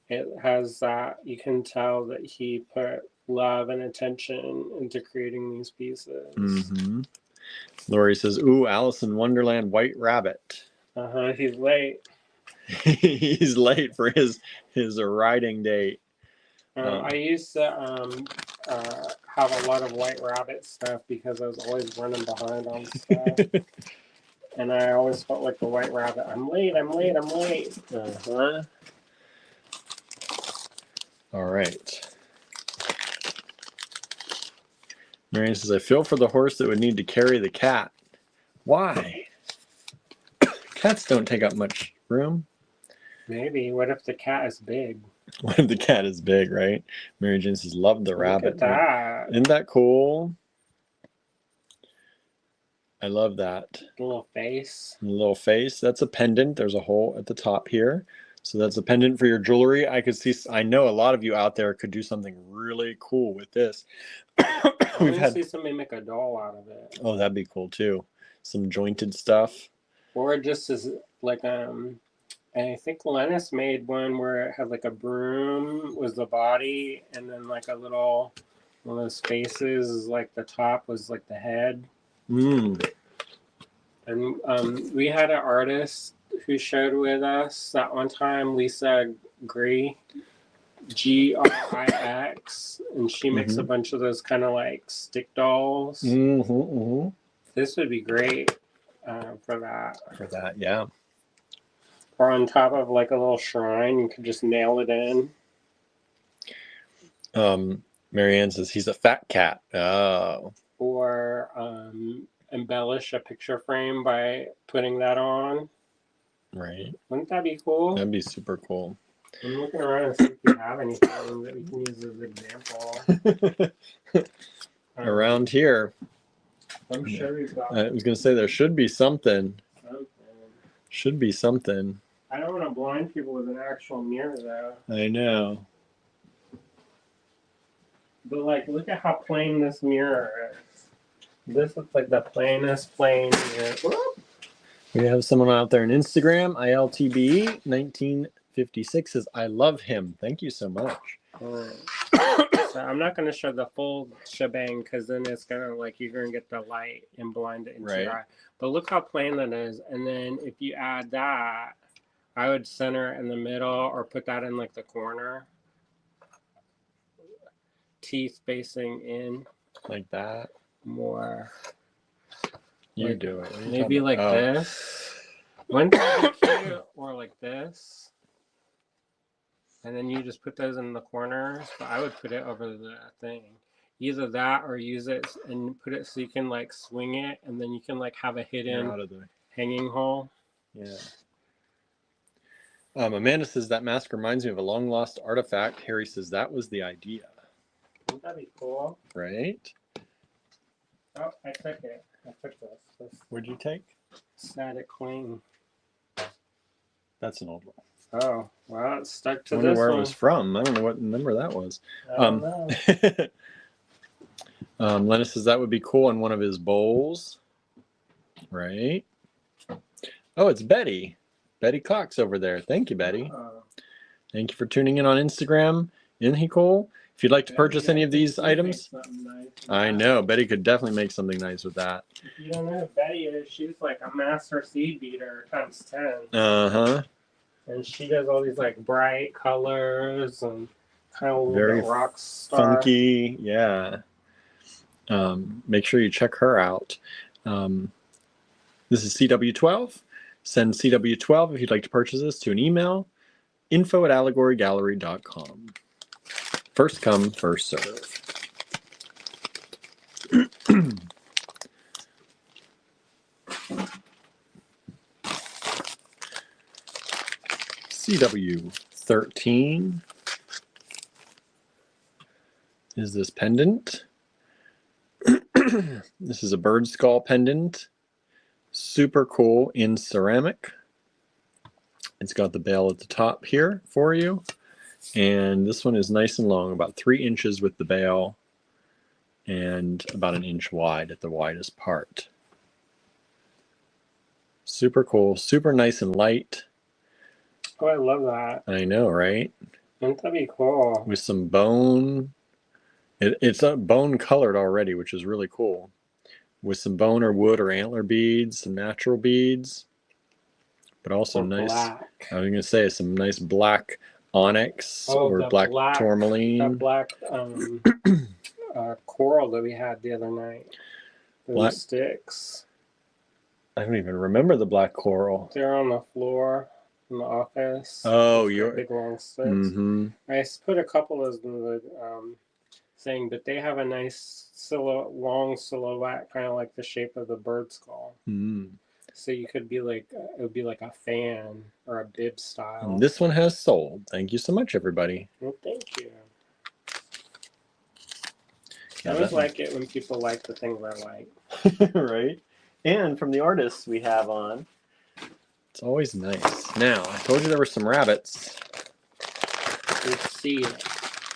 it has that, you can tell that he put love and attention into creating these pieces.
Mm-hmm. Lori says, ooh, Alice in Wonderland White Rabbit.
He's late.
He's late for his riding date.
I used to have a lot of White Rabbit stuff because I was always running behind on stuff. And I always felt like the White Rabbit. I'm late, I'm late, I'm late.
All right. Marianne says, I feel for the horse that would need to carry the cat. Why? Cats don't take up much room.
Maybe. What if the cat is big?
What if the cat is big, right? Mary Jane says, love the rabbit.
Look at that.
Isn't that cool? I love that.
The little face.
The little face. That's a pendant. There's a hole at the top here. So that's a pendant for your jewelry. I know a lot of you out there could do something really cool with this.
We've had see somebody make a doll out of it.
Oh, that'd be cool too. Some jointed stuff.
Or just as like I think Lennis made one where it had like a broom was the body, and then like a little one of those faces is like the top was like the head. And we had an artist who showed with us that one time, Lisa Grix, Grix, and she makes a bunch of those kind of like stick dolls. This would be great for that.
For that, yeah.
Or on top of like a little shrine, you could just nail it in.
Marianne says he's a fat cat. Oh.
Or embellish a picture frame by putting that on.
Right.
Wouldn't that be cool?
That'd be super cool.
I'm looking around and see if we have anything that we can use as an example.
Around here.
I'm sure we've got.
I was going to say there should be something. Should be something.
I don't want to blind people with an actual mirror, though.
I know.
But, like, look at how plain this mirror is. This looks like the plainest plain mirror. Whoop.
We have someone out there on Instagram, ILTB1956 says, I love him. Thank you so much.
So I'm not going to show the full shebang because then it's going to, like, you're going to get the light and blind it into your eye. But look how plain that is. And then if you add that, I would center in the middle or put that in, like, the corner. Teeth facing in.
Like that?
More.
You
like,
do it.
Maybe like this. Wouldn't that be cute? Or like this. And then you just put those in the corners. But I would put it over the thing. Either that or use it and put it so you can like swing it. And then you can like have a hidden hanging hole.
Yeah. Amanda says that mask reminds me of a long lost artifact. Harry says that was the idea.
Wouldn't that be cool?
Right?
Oh, I took it. I took this.
What'd you take?
Static Queen.
That's an old one.
Oh, well, it's stuck to
I wonder
this
where
one.
it was from. I don't know what number that was.
I don't know.
Lenna says that would be cool in one of his bowls. Right? Oh, it's Betty. Betty Cox over there. Thank you, Betty. Thank you for tuning in on Instagram. Isn't he cool? If you'd like to purchase any of these items,
nice
I know Betty could definitely make something nice with that.
If you don't know who Betty is, she's like a master seed beater times 10.
Uh-huh.
And she does all these like bright colors and kind of
very
rock star.
Funky, yeah. Make sure you check her out. This is CW12. Send CW12 if you'd like to purchase this to an email, info@allegorygallery.com. First come, first serve. CW13 is this pendant. This is a bird skull pendant. Super cool in ceramic. It's got the bell at the top here for you. And this one is nice and long, about 3 inches with the bail and about 1 inch wide at the widest part. Super cool, super nice and light.
Oh, I love that.
I know, right?
Wouldn't that be cool?
With some bone. It's bone colored already, which is really cool. With some bone or wood or antler beads, some natural beads, but also
Or
nice.
black.
I was going to say some nice black onyx or black tourmaline.
That black coral that we had the other night. Those sticks.
I don't even remember the black coral.
They're on the floor in the office.
Oh, you're
big long sticks.
Mm-hmm.
I put a couple of the thing, but they have a nice long silhouette, kind of like the shape of the bird skull.
Mm.
So you could be like, it would be like a fan or a bib style.
And this one has sold. Thank you so much, everybody.
Well, thank you.
Yeah,
I always like it when people like the things I like.
Right? And from the artists we have on, it's always nice. Now, I told you there were some rabbits.
Let's see.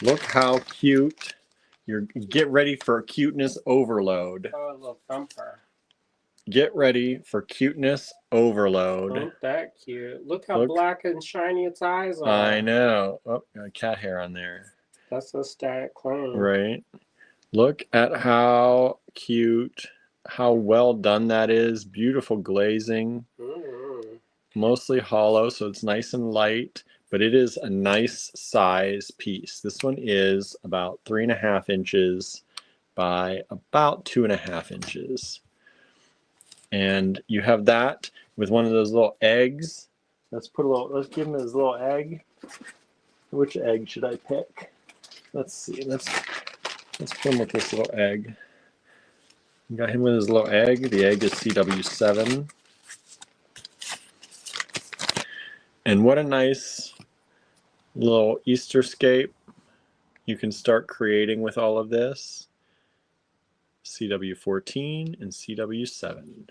Look how cute. Get ready for cuteness overload.
Oh, a little thumper.
Get ready for cuteness overload.
Isn't that cute? Look how black and shiny its eyes are.
I know. Oh, got cat hair on there.
That's a static clone.
Right. Look at how cute, how well done that is. Beautiful glazing.
Mm-hmm.
Mostly hollow, so it's nice and light, but it is a nice size piece. This one is about 3.5 inches by about 2.5 inches. And you have that with one of those little eggs. Let's give him his little egg. Which egg should I pick? Let's see. Let's put him with this little egg. Got him with his little egg. The egg is CW7. And what a nice little Easter scape you can start creating with all of this. CW14 and CW7.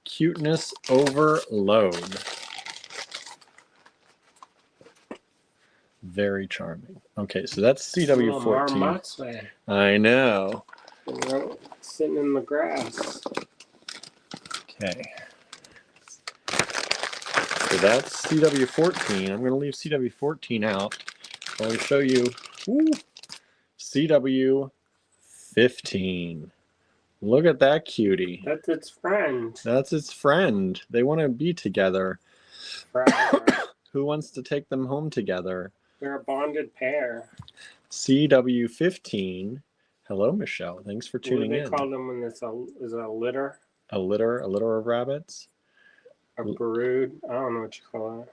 Cuteness overload. Very charming. Okay, so that's CW14. I know.
Sitting in the grass.
Okay. So that's CW14. I'm going to leave CW14 out. I'm going to show you CW15. Look at that cutie.
That's its friend.
That's its friend. They want to be together.
Forever.
Who wants to take them home together?
They're a bonded pair.
CW15. Hello, Michelle. Thanks for tuning in.
What do they call them when it's a litter?
A litter of rabbits?
A brood? I don't know what you call it.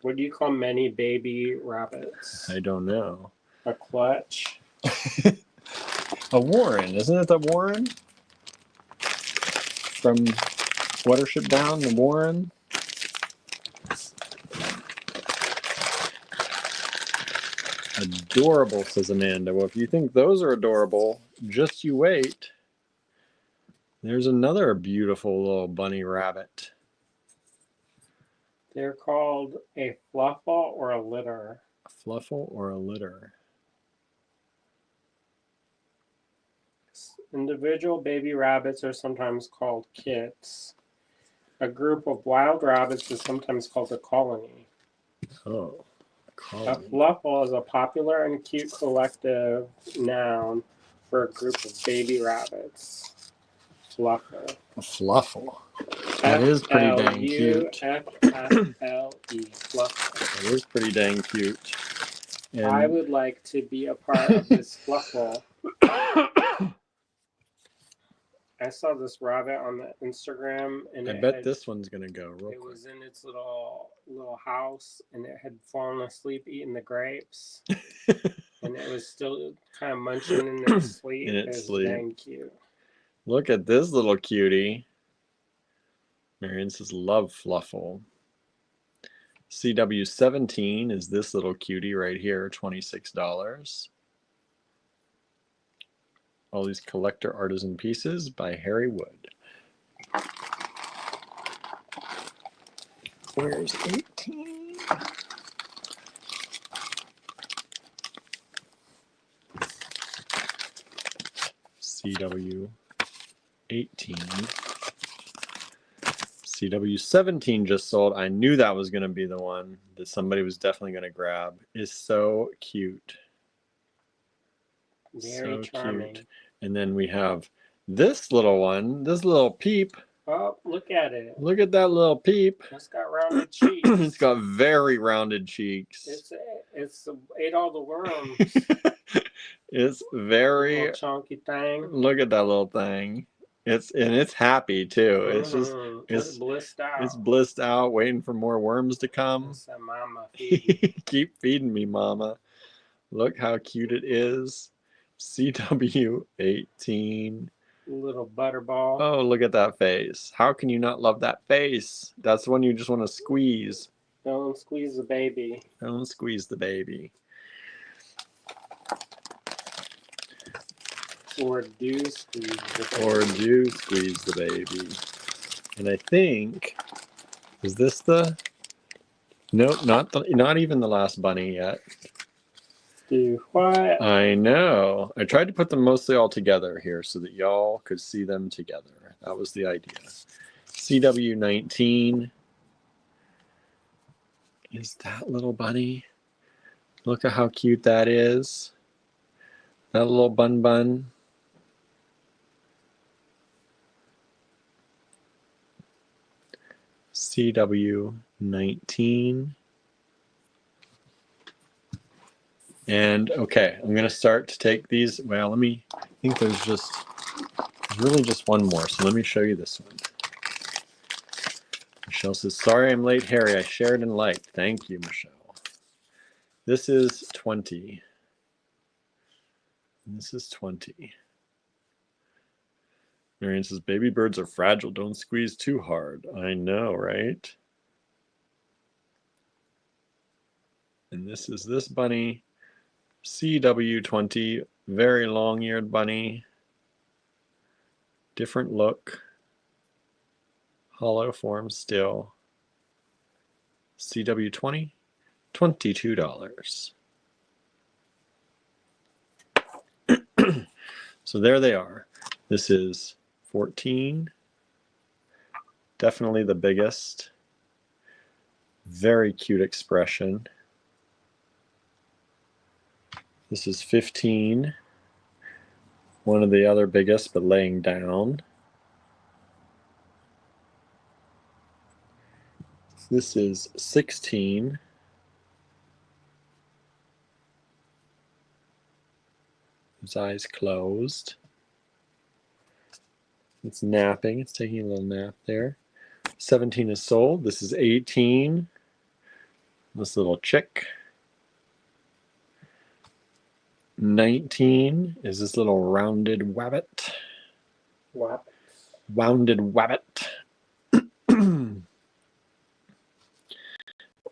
What do you call many baby rabbits?
I don't know.
A clutch?
A warren. Isn't it the warren? From Watership Down, the warren? Adorable, says Amanda. Well, if you think those are adorable, just you wait. There's another beautiful little bunny rabbit.
They're called a fluffle or a litter.
A fluffle or a litter?
Individual baby rabbits are sometimes called kits. A group of wild rabbits is sometimes called a colony.
Oh.
A fluffle is a popular and cute collective noun for a group of baby rabbits. Fluffle.
A fluffle. That is pretty dang cute.
F-L-E. Fluffle.
That is pretty dang cute. And
I would like to be a part of this fluffle. I saw this rabbit on the Instagram, and
I bet this one's gonna go real quick.
It was in its little house, and it had fallen asleep eating the grapes, and it was still kind of munching in its sleep. It was dang cute.
Look at this little cutie. Marion says, "Love fluffle." CW17 is this little cutie right here, $26. All these collector artisan pieces by Harry Wood. Where's 18? CW18. CW17 just sold. I knew that was going to be the one that somebody was definitely going to grab. It's so cute.
Very charming.
Cute. And then we have this little one, this little peep.
Oh, look at it.
Look at that little peep.
It's got rounded cheeks.
It's got very rounded cheeks.
It's ate all the worms.
It's very
little chunky thing.
Look at that little thing. It's happy too. It's just
it's blissed out.
It's blissed out, waiting for more worms to come.
It's a mama feeding.
Keep feeding me, mama. Look how cute it is. CW18.
Little butterball.
Oh, look at that face. How can you not love that face? That's the one you just want to squeeze.
Don't squeeze the baby.
Don't squeeze the baby.
Or do squeeze the baby.
Or do squeeze the baby. And I think, is this the? Nope, not even the last bunny yet.
Do what?
I know. I tried to put them mostly all together here so that y'all could see them together. That was the idea. CW19 is that little bunny. Look at how cute that is. That little bun. CW19. And okay, I'm gonna start to take these. Well, I think there's really just one more. So let me show you this one. Michelle says, sorry I'm late, Harry. I shared and liked. Thank you, Michelle. This is 20. And this is 20. Marion says, baby birds are fragile. Don't squeeze too hard. I know, right? And this is this bunny. CW20, very long-eared bunny. Different look. Hollow form still. CW20, $22. So there they are. This is 14. Definitely the biggest. Very cute expression. This is 15. One of the other biggest, but laying down. This is 16. His eyes closed. It's napping. It's taking a little nap there. 17 is sold. This is 18. This little chick. 19 is this little rounded wabbit. Wounded wabbit.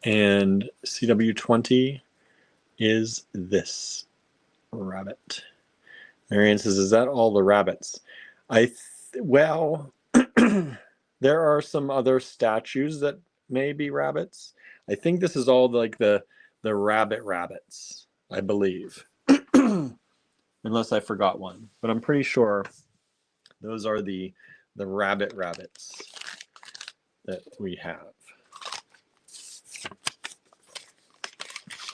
And CW20 is this rabbit. Marianne says, is that all the rabbits? Well, there are some other statues that may be rabbits. I think this is all like the rabbits, I believe. Unless I forgot one. But I'm pretty sure those are the rabbits that we have.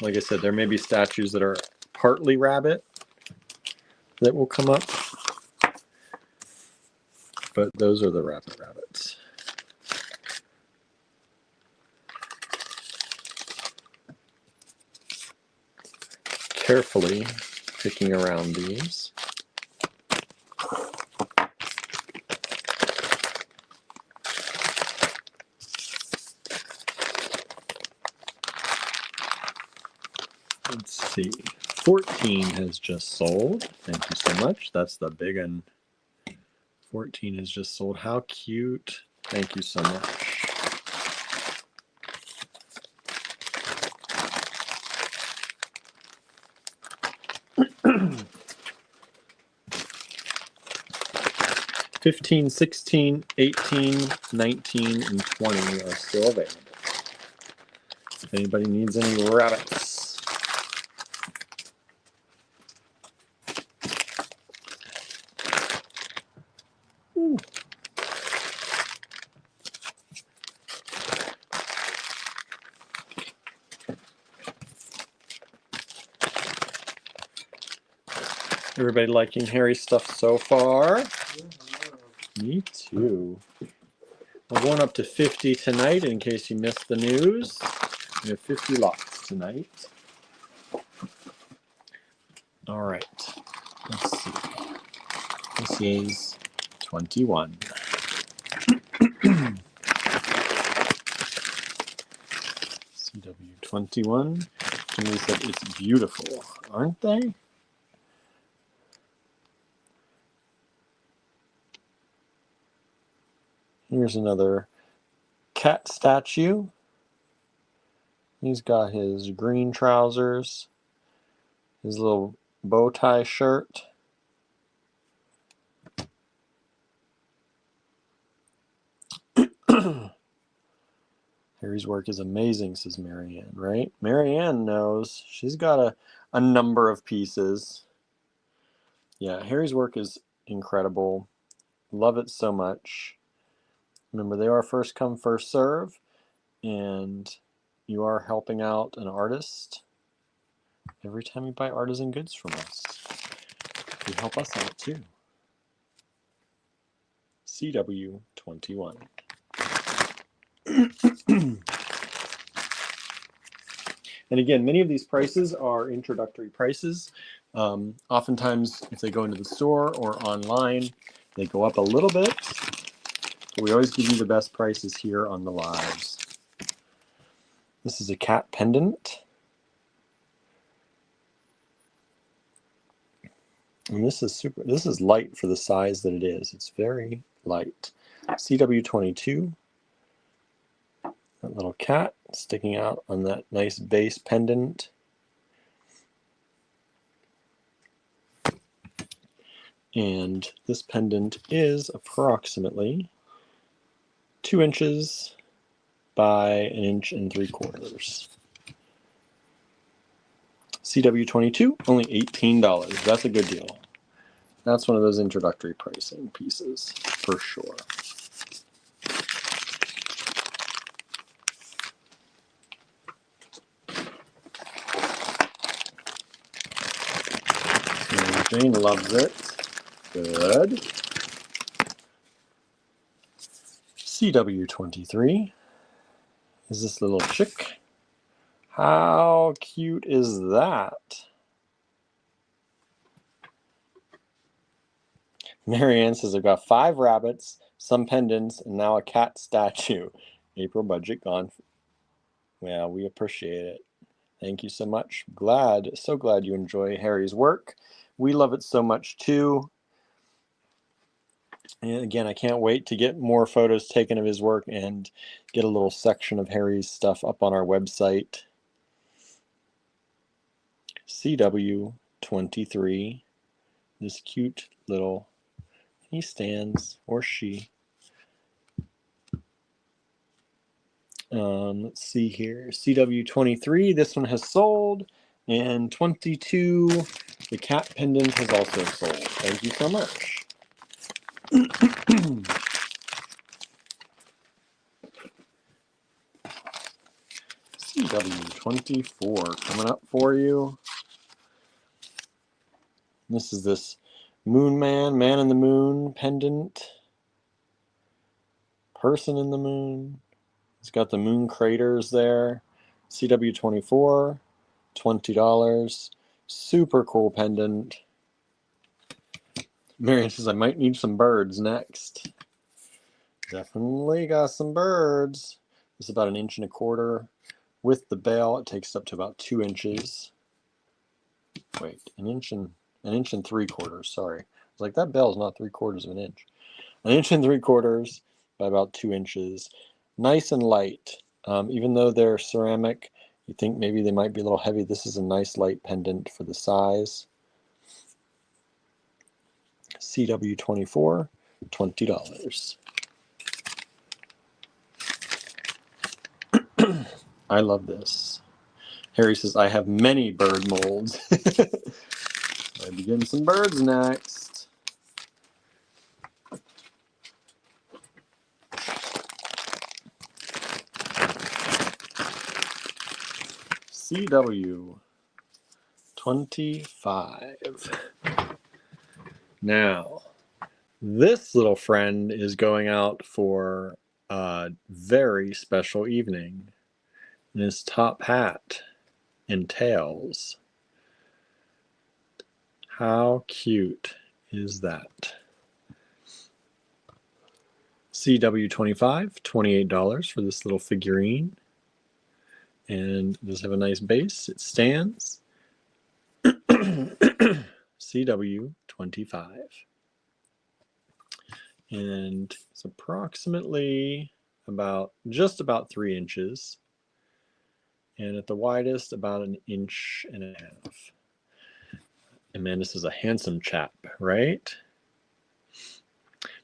Like I said, there may be statues that are partly rabbit that will come up. But those are the rabbits. Carefully picking around these. Let's see. 14 has just sold. Thank you so much. That's the big one. 14 has just sold. How cute. Thank you so much. $15, $16, $18, $19, and $20 are still available. If anybody needs any rabbits. Ooh. Everybody liking Harry's stuff so far? Me too. We're going up to 50 tonight in case you missed the news. We have 50 lots tonight. All right. Let's see. This is 21. CW21. Somebody said it's beautiful, aren't they? Here's another cat statue. He's got his green trousers, his little bow tie shirt. Harry's work is amazing, says Marianne, right? Marianne knows. She's got a number of pieces. Yeah, Harry's work is incredible. Love it so much. Remember, they are first come, first serve, and you are helping out an artist every time you buy artisan goods from us. You help us out too. CW21. And again, many of these prices are introductory prices. Oftentimes, if they go into the store or online, they go up a little bit. But we always give you the best prices here on the lives. This is a cat pendant. And this is light for the size that it is. It's very light. CW22. That little cat sticking out on that nice base pendant. And this pendant is approximately 2 inches by 1 3/4 inches. CW22, only $18. That's a good deal. That's one of those introductory pricing pieces for sure. Jane loves it. Good. CW23 is this little chick. How cute is that? Marianne says, I've got 5 rabbits, some pendants, and now a cat statue. April budget gone. Yeah, we appreciate it. Thank you so much. So glad you enjoy Harry's work. We love it so much too. And again, I can't wait to get more photos taken of his work and get a little section of Harry's stuff up on our website. CW23, this cute little, he stands, or she. Let's see here, CW23, this one has sold, and 22, the cat pendant has also sold. Thank you so much. CW24 coming up for you. This is this Moon Man in the Moon pendant. Person in the Moon. It's got the moon craters there. CW24, $20. Super cool pendant. Marion says, I might need some birds next. Definitely got some birds. It's about 1 1/4 inches. With the bail, it takes up to about 2 inches. Wait, 1 3/4 inches, sorry. I was like, that bail is not 3/4 of an inch. 1 3/4 inches by about 2 inches. Nice and light. Even though they're ceramic, you think maybe they might be a little heavy. This is a nice light pendant for the size. CW24, $20. I love this. Harry says, I have many bird molds. I'll be getting some birds next. CW25. Now, this little friend is going out for a very special evening. And his top hat and tails. How cute is that? CW25, $28 for this little figurine. And it does have a nice base. It stands. CW25. And it's approximately just about 3 inches. And at the widest, about 1.5 inches. Amanda says, a handsome chap, right?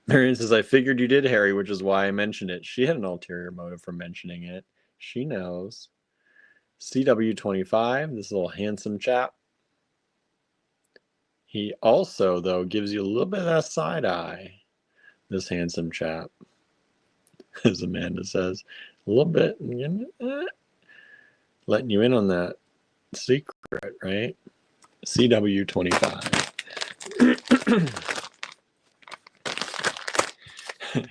Marion says, I figured you did, Harry, which is why I mentioned it. She had an ulterior motive for mentioning it. She knows. CW25, this little handsome chap. He also, though, gives you a little bit of that side eye, this handsome chap, as Amanda says. A little bit, letting you in on that secret, right? CW25.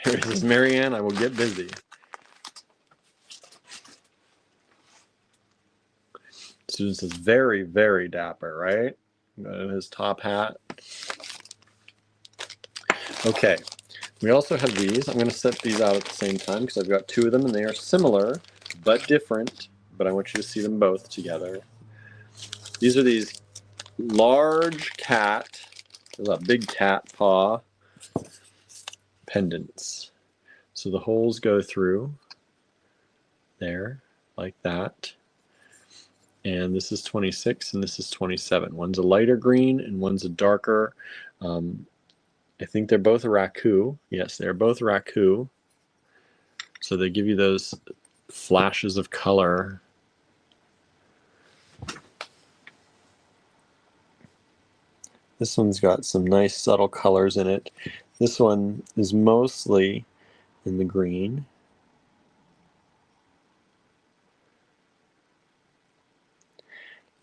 Here says, Marianne, I will get busy. Susan says, very, very dapper, right? His top hat. Okay, we also have these. I'm going to set these out at the same time because I've got 2 of them and they are similar but different, but I want you to see them both together. These are these large cat, a big cat paw pendants. So the holes go through there like that. And this is 26 and this is 27. One's a lighter green and one's a darker. I think they're both a raku. Yes, they're both raku. So they give you those flashes of color. This one's got some nice subtle colors in it. This one is mostly in the green.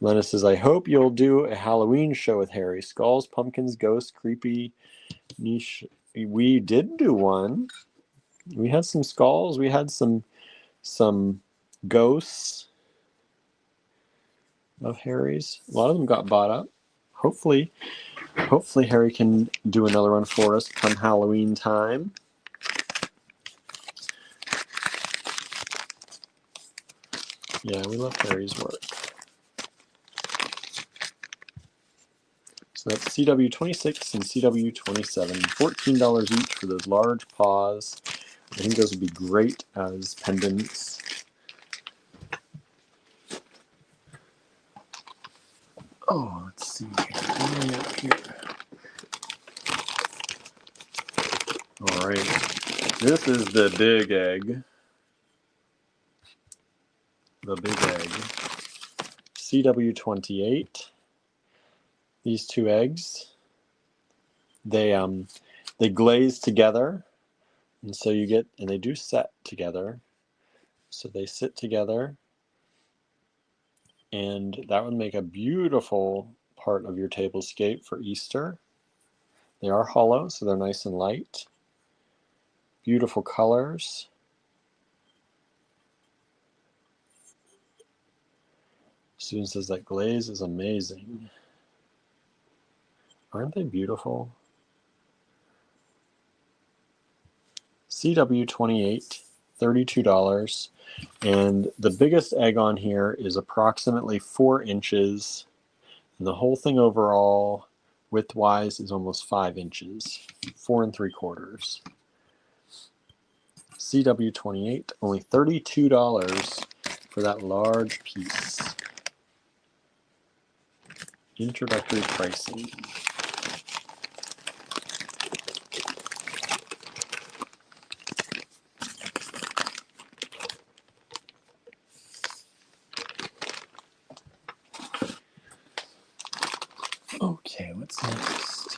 Lena says, I hope you'll do a Halloween show with Harry. Skulls, pumpkins, ghosts, creepy, niche. We did do one. We had some skulls. We had some ghosts of Harry's. A lot of them got bought up. Hopefully Harry can do another one for us come Halloween time. Yeah, we love Harry's work. So that's CW26 and CW27, $14 each for those large paws. I think those would be great as pendants. Oh, let's see. What do we have here? All right. This is the big egg. The big egg. CW28. These 2 eggs, they glaze together, and so you get, and they do set together. So they sit together, and that would make a beautiful part of your tablescape for Easter. They are hollow, so they're nice and light. Beautiful colors. Susan says that glaze is amazing. Aren't they beautiful? CW28, $32. And the biggest egg on here is approximately 4 inches. And the whole thing overall, width-wise, is almost 5 inches. 4 3/4. CW28, only $32 for that large piece. Introductory pricing. Okay, what's next?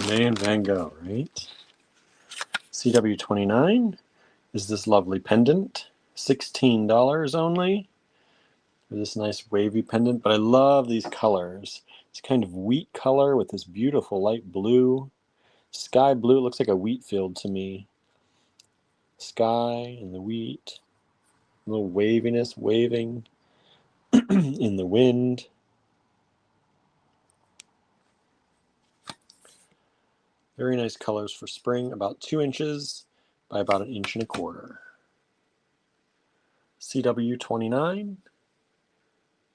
Monet and Van Gogh, right? CW29 is this lovely pendant. $16 only for this nice wavy pendant, but I love these colors. It's kind of wheat color with this beautiful light blue. Sky blue, it looks like a wheat field to me. Sky and the wheat. A little waviness, waving in the wind. Very nice colors for spring, about 2 inches by about 1.25 inches. CW29.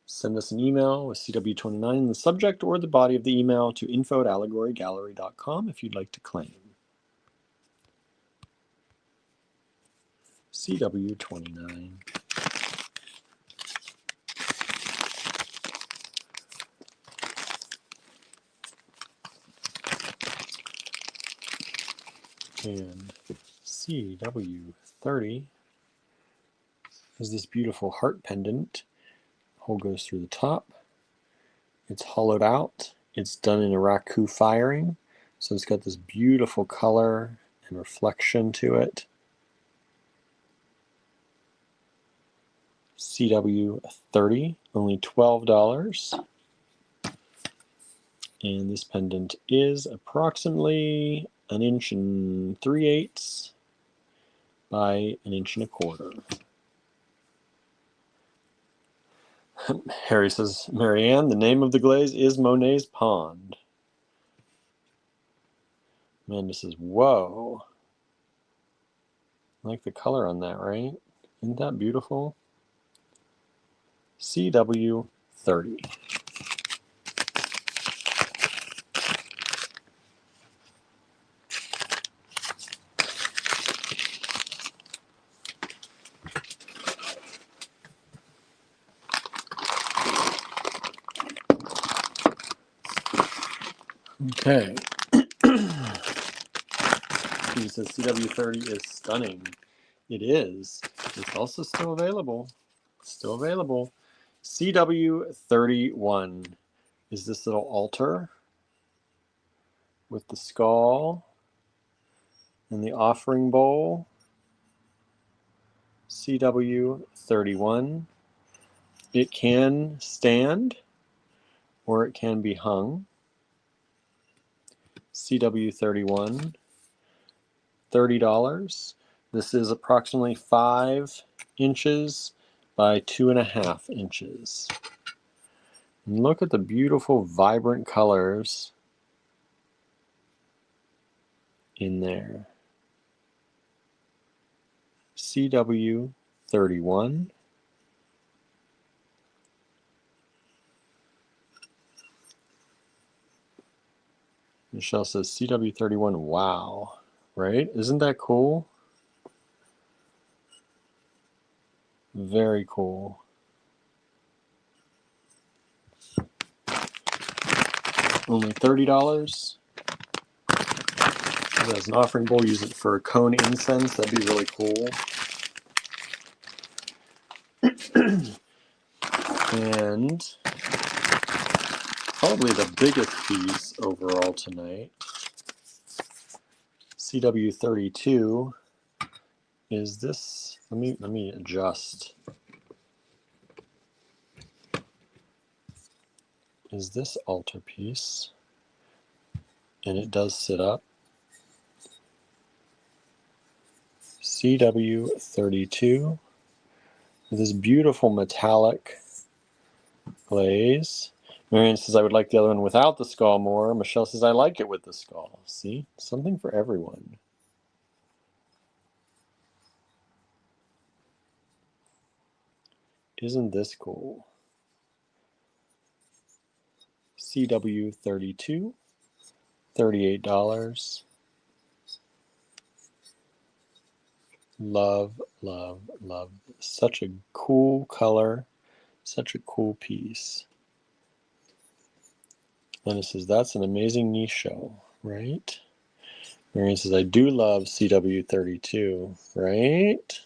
Send us an email with CW29 in the subject or the body of the email to info@allegorygallery.com if you'd like to claim. CW29. And CW30 is this beautiful heart pendant. Hole goes through the top. It's hollowed out. It's done in a raku firing. So it's got this beautiful color and reflection to it. CW30, only $12. And this pendant is approximately 1 3/8 by 1 1/4 inches. Harry says, Marianne, the name of the glaze is Monet's Pond. Amanda says, whoa. I like the color on that, right? Isn't that beautiful? CW30. Okay. He says CW30 is stunning. It is. It's also still available. Still available. CW31 is this little altar with the skull and the offering bowl. CW31. It can stand or it can be hung. CW31. $30. This is approximately 5 inches by 2.5 inches. And look at the beautiful, vibrant colors in there. CW31. Michelle says CW31, wow. Right? Isn't that cool? Very cool. Only $30. As an offering bowl, use it for cone incense. That'd be really cool. And probably the biggest piece overall tonight, CW32, is this. Let me adjust. Is this altarpiece, and it does sit up. CW32 with this beautiful metallic glaze. Marianne says, I would like the other one without the skull more. Michelle says, I like it with the skull. See? Something for everyone. Isn't this cool? CW32, $38. Love, love, love. Such a cool color. Such a cool piece. Linda says, that's an amazing niche show, right? Marianne says, I do love CW32, right?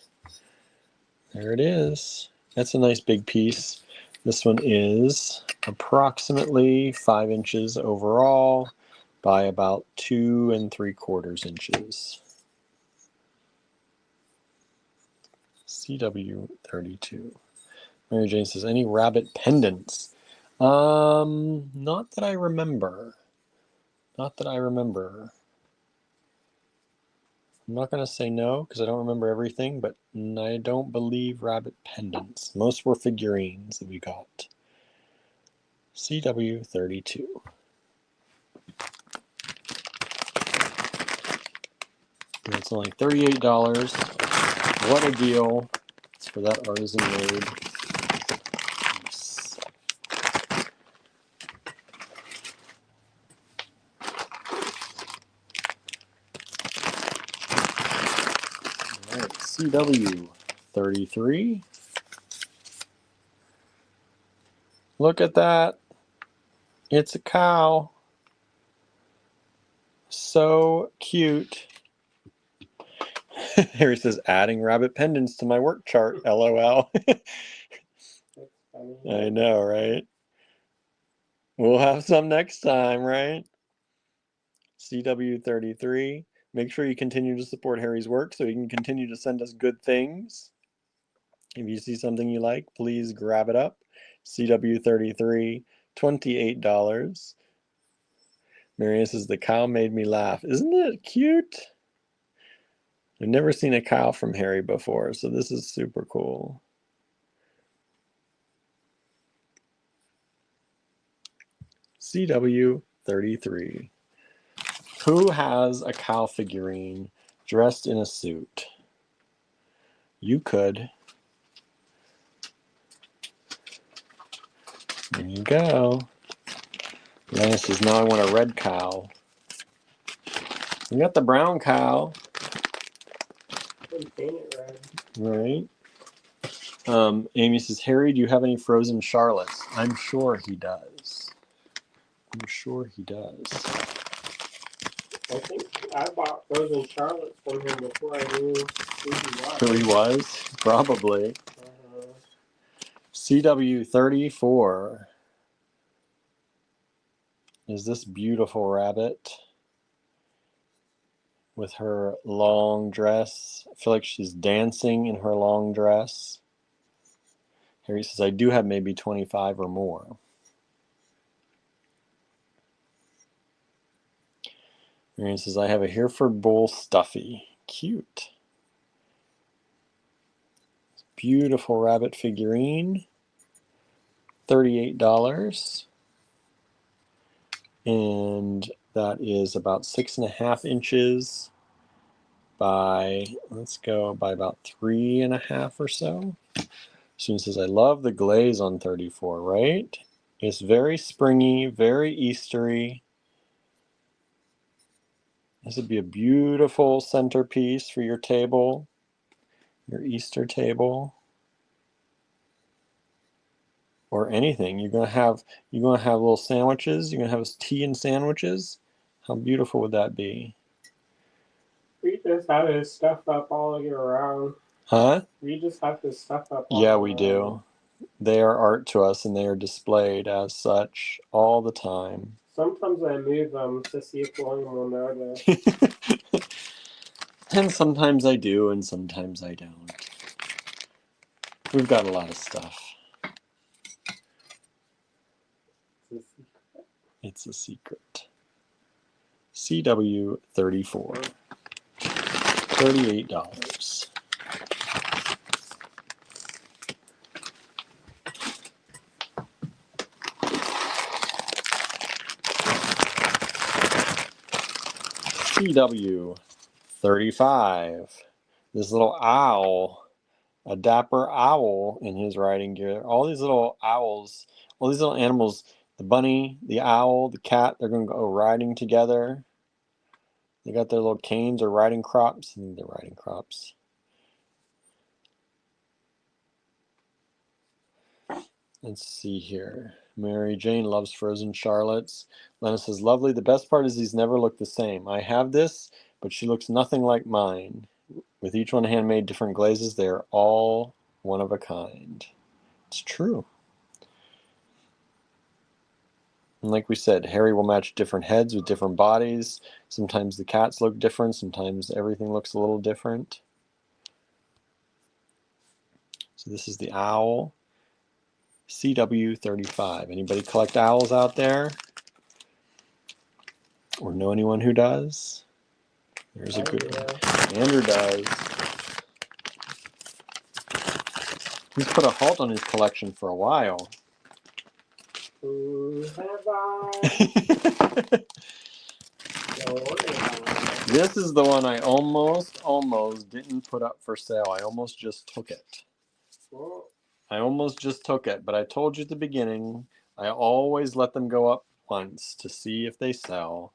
There it is. That's a nice big piece. This one is approximately 5 inches overall by about 2 3/4 inches. CW32. Mary Jane says, any rabbit pendants? Not that I remember. Not that I remember. I'm not going to say no because I don't remember everything, but I don't believe rabbit pendants. Most were figurines that we got. CW32. And it's only $38. What a deal. It's for that artisan made piece. All right, CW33. Look at that. It's a cow. So cute. Harry says, adding rabbit pendants to my work chart. LOL. I know, right? We'll have some next time, right? CW33. Make sure you continue to support Harry's work so he can continue to send us good things. If you see something you like, please grab it up. CW33, $28. Marianne says, the cow made me laugh. Isn't it cute? I've never seen a cow from Harry before, so this is super cool. CW33. Who has a cow figurine dressed in a suit? You could. There you go. Lana says, now I want a red cow. We got the brown cow.
Paint it red.
Right. Amy says, Harry, do you have any frozen Charlottes? I'm sure he does. I'm sure he does.
I think I bought frozen Charlottes from him before I knew who he was.
Who he was? Probably. CW34 is this beautiful rabbit with her long dress. I feel like she's dancing in her long dress. Harry says, I do have maybe 25 or more. Marianne says, I have a Hereford Bull stuffy. Cute. Beautiful rabbit figurine. $38. And that is about 6.5 inches by, let's go, by about 3.5 or so. Student says, I love the glaze on 34, right? It's very springy, very Eastery. This would be a beautiful centerpiece for your table, your Easter table, or anything. You're gonna have little sandwiches. You're gonna have tea and sandwiches. How beautiful would that be?
We just have his stuff up all year round.
Huh?
We just have his stuff up all
Yeah,
year
we
round.
do. They are art to us, and they are displayed as such all the time.
Sometimes I move them to see if William will notice.
And sometimes I do, and sometimes I don't. We've got a lot of stuff. It's a secret. CW34. $38. CW35. This little owl, a dapper owl in his riding gear. All these little owls, all these little animals, the bunny, the owl, the cat, they're going to go riding together. They got their little canes or riding crops. I think they're riding crops. Let's see here. Mary Jane loves frozen Charlottes. Lena says, lovely. The best part is these never look the same. I have this, but she looks nothing like mine. With each one handmade different glazes, they are all one of a kind. It's true. And like we said, Harry will match different heads with different bodies. Sometimes the cats look different. Sometimes everything looks a little different. So this is the owl. CW35. Anybody collect owls out there? Or know anyone who does? There's a good one. Andrew does. He's put a halt on his collection for a while.
Who have I?
This is the one I almost didn't put up for sale. I almost just took it. I almost just took it, but I told you at the beginning, I always let them go up once to see if they sell.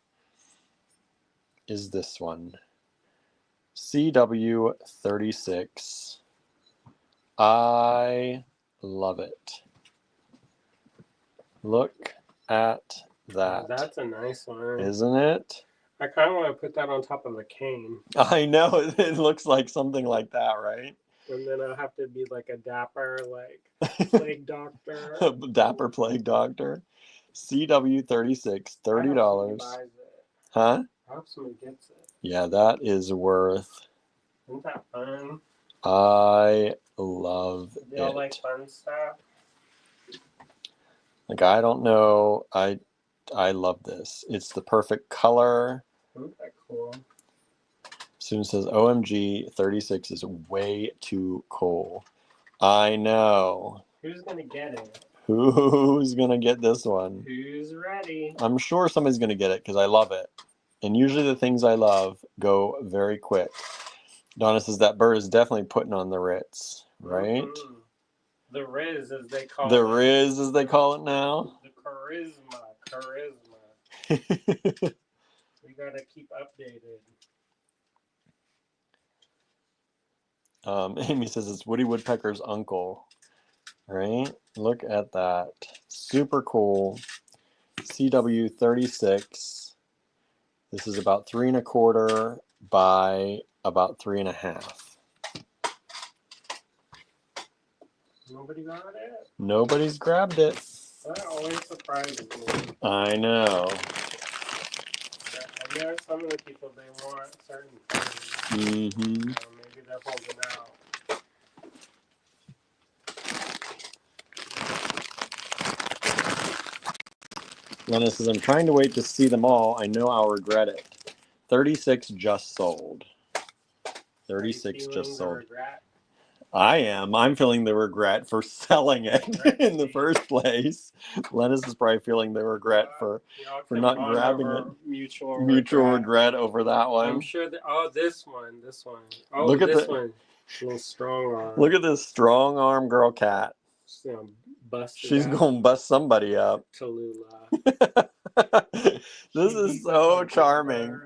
Is this one. CW36. I love it. Look at that.
Oh, that's a nice one.
Isn't it?
I kind of want to put that on top of a cane.
I know. It looks like something like that, right?
And then I'll have to be like a dapper, like plague doctor.
Dapper plague doctor. CW36, $30.
Buys it.
Huh?
I hope somebody gets it.
Yeah, that is worth.
Isn't that fun?
I love
Do y'all
it.
like fun stuff?
Like, I don't know. I love this. It's the perfect color.
Isn't that cool?
Student says, OMG, 36 is way too cool. I know.
Who's going to get it?
Who's going to get this one?
Who's ready?
I'm sure somebody's going to get it because I love it. And usually the things I love go very quick. Donna says that bird is definitely putting on the Ritz, right?
Mm-hmm. The Riz, as they call it.
The Riz, as they call it now.
The charisma. We got to keep updated.
Amy says it's Woody Woodpecker's uncle, right? Look at that. Super cool. CW36. This is about 3 1/4 by about 3 1/2.
Nobody got it?
Nobody's grabbed it.
That always surprises me.
I know.
I know some of the people, they want certain things.
Mm-hmm.
Maybe they're holding out.
Lena says, I'm trying to wait to see them all. I know I'll regret it. 36 just sold. 36 just sold.
Regret?
I am. I'm feeling the regret for selling it in the first place. Lennis is probably feeling the regret for not grabbing it.
Mutual
regret over that one.
I'm sure that. Oh, this one. Oh,
look at
this one. Strong arm.
Look at this strong arm girl cat.
She's
gonna bust somebody up.
Tallulah.
This is so charming,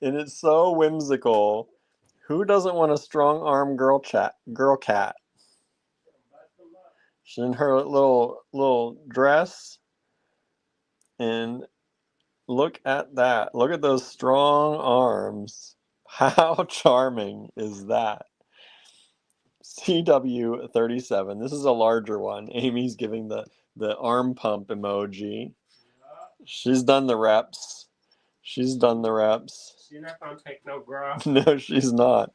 and it's so whimsical. Who doesn't want a strong arm girl cat? She's in her little dress, and look at that. Look at those strong arms. How charming is that? CW37. This is a larger one. Amy's giving the arm pump emoji. She's done the reps. She's not gonna
take no graph.
No, she's not.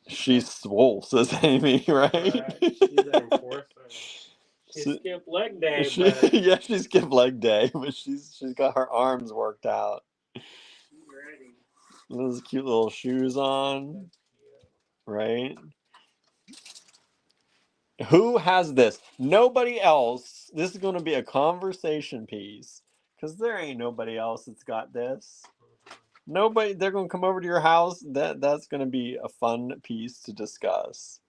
She's swole, says Amy, right?
She's an enforcer. She skipped leg day.
Yeah, she skipped leg day, but she's got her arms worked out.
She's ready.
Those cute little shoes on, right? Who has this? Nobody else. This is going to be a conversation piece because there ain't nobody else that's got this. Nobody. They're going to come over to your house. That's going to be a fun piece to discuss.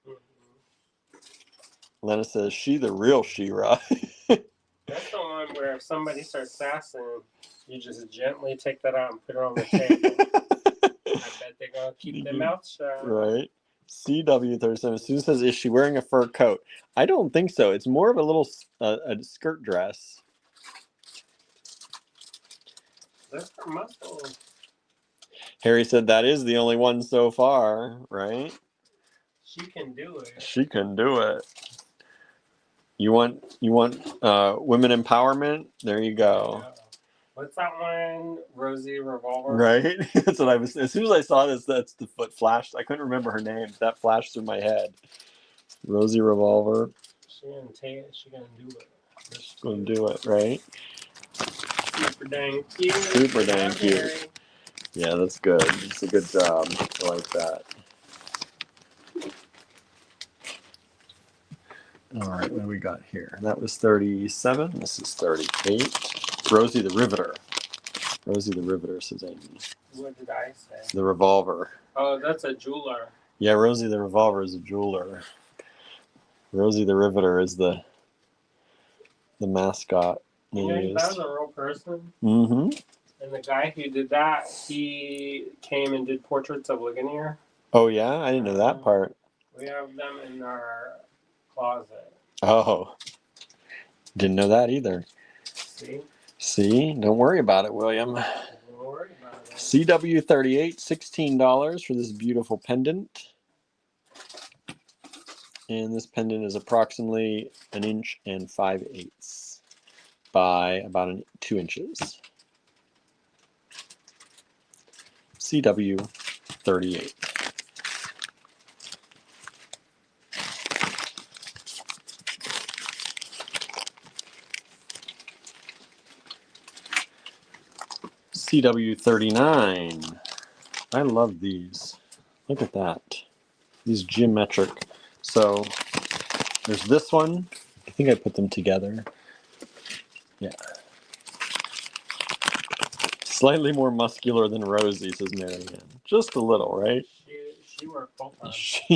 Lena says, "She the real She-Ra."
That's the one where if somebody starts sassing, you just gently take that out and put it on the table. I bet they're going to keep their mouth shut.
Right. CW37. Sue says, is she wearing a fur coat? I don't think so. It's more of a little a skirt dress.
That's her muscle.
Harry said that is the only one so far, right?
She can do it.
She can do it. You want women empowerment? There you go.
Yeah. What's that one? Rosie Revolver?
Right? That's what I was. As soon as I saw this, that's the foot flashed. I couldn't remember her name. That flashed through my head. Rosie Revolver.
She didn't take it. She gonna do it.
She's gonna do it, right?
Super dang cute.
Super dang cute. Yeah, that's good. It's a good job. I like that. All right, what do we got here? That was 37. This is 38. Rosie the Riveter. Rosie the Riveter, says Amy.
What did I say?
The Revolver.
Oh, that's a jeweler.
Yeah, Rosie the Revolver is a jeweler. Rosie the Riveter is the mascot.
You know, that was a real person.
Mm-hmm.
And the guy who did that, he came and did portraits of Ligonier.
Oh, yeah? I didn't know that part.
We have them in our closet.
Oh. Didn't know that either. See? Don't worry about it, William.
Don't worry about it.
CW38, $16 for this beautiful pendant. And this pendant is approximately 1 inch and 5/8 by about 2 inches. CW38. CW39. I love these. Look at that. These geometric. So there's this one. I think I put them together. Yeah. Slightly more muscular than Rosie, says Marianne. Just a little, right?
She worked full time.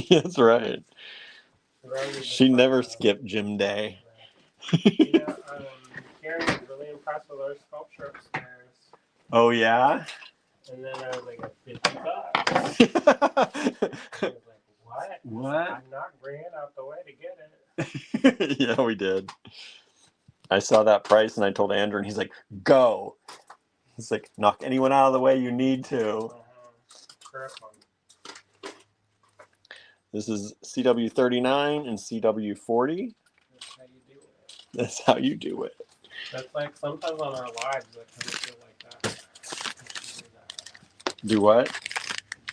That's right. She never skipped gym day.
Yeah, Karen was really impressed with our sculpture upstairs.
Oh, yeah?
And then I was like, $50. I was like, what?
What?
I knocked Brian out the way to get it.
Yeah, we did. I saw that price and I told Andrew, and he's like, go. He's like, knock anyone out of the way you need to. This is CW39 and CW40. That's how you do it.
That's like sometimes on our lives that kind of feel like that.
Do what?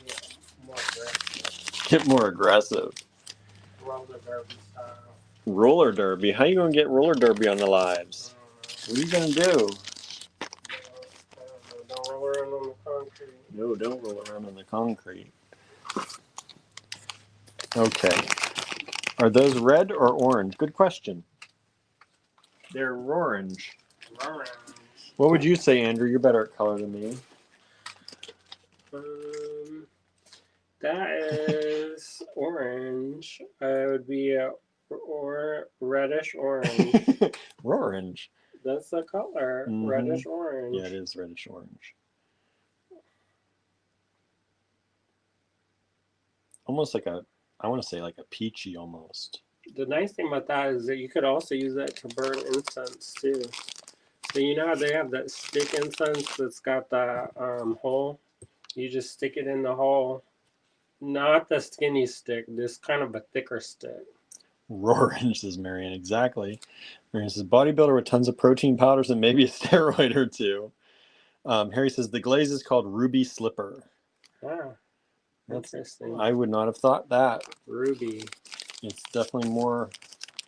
Get more aggressive.
Get more aggressive.
Roller derby style.
Roller derby? How you gonna get roller derby on the lives? What are you gonna do?
Don't roll around on the concrete.
No, don't roll around on the concrete. Okay. Are those red or orange? Good question. They're orange.
Orange.
What would you say, Andrew? You're better at color than me.
That is orange. It would be or reddish orange.
Orange.
That's the color.
Mm-hmm.
Reddish orange.
Yeah, it is reddish orange. Almost like I want to say like a peachy almost.
The nice thing about that is that you could also use that to burn incense too. So you know how they have that stick incense that's got the hole? You just stick it in the hole. Not the skinny stick, this kind of a thicker stick.
Orange, says Marianne. Exactly. Marianne says, bodybuilder with tons of protein powders and maybe a steroid or two. Harry says, the glaze is called Ruby Slipper.
Ah, interesting.
I would not have thought that.
Ruby.
It's definitely more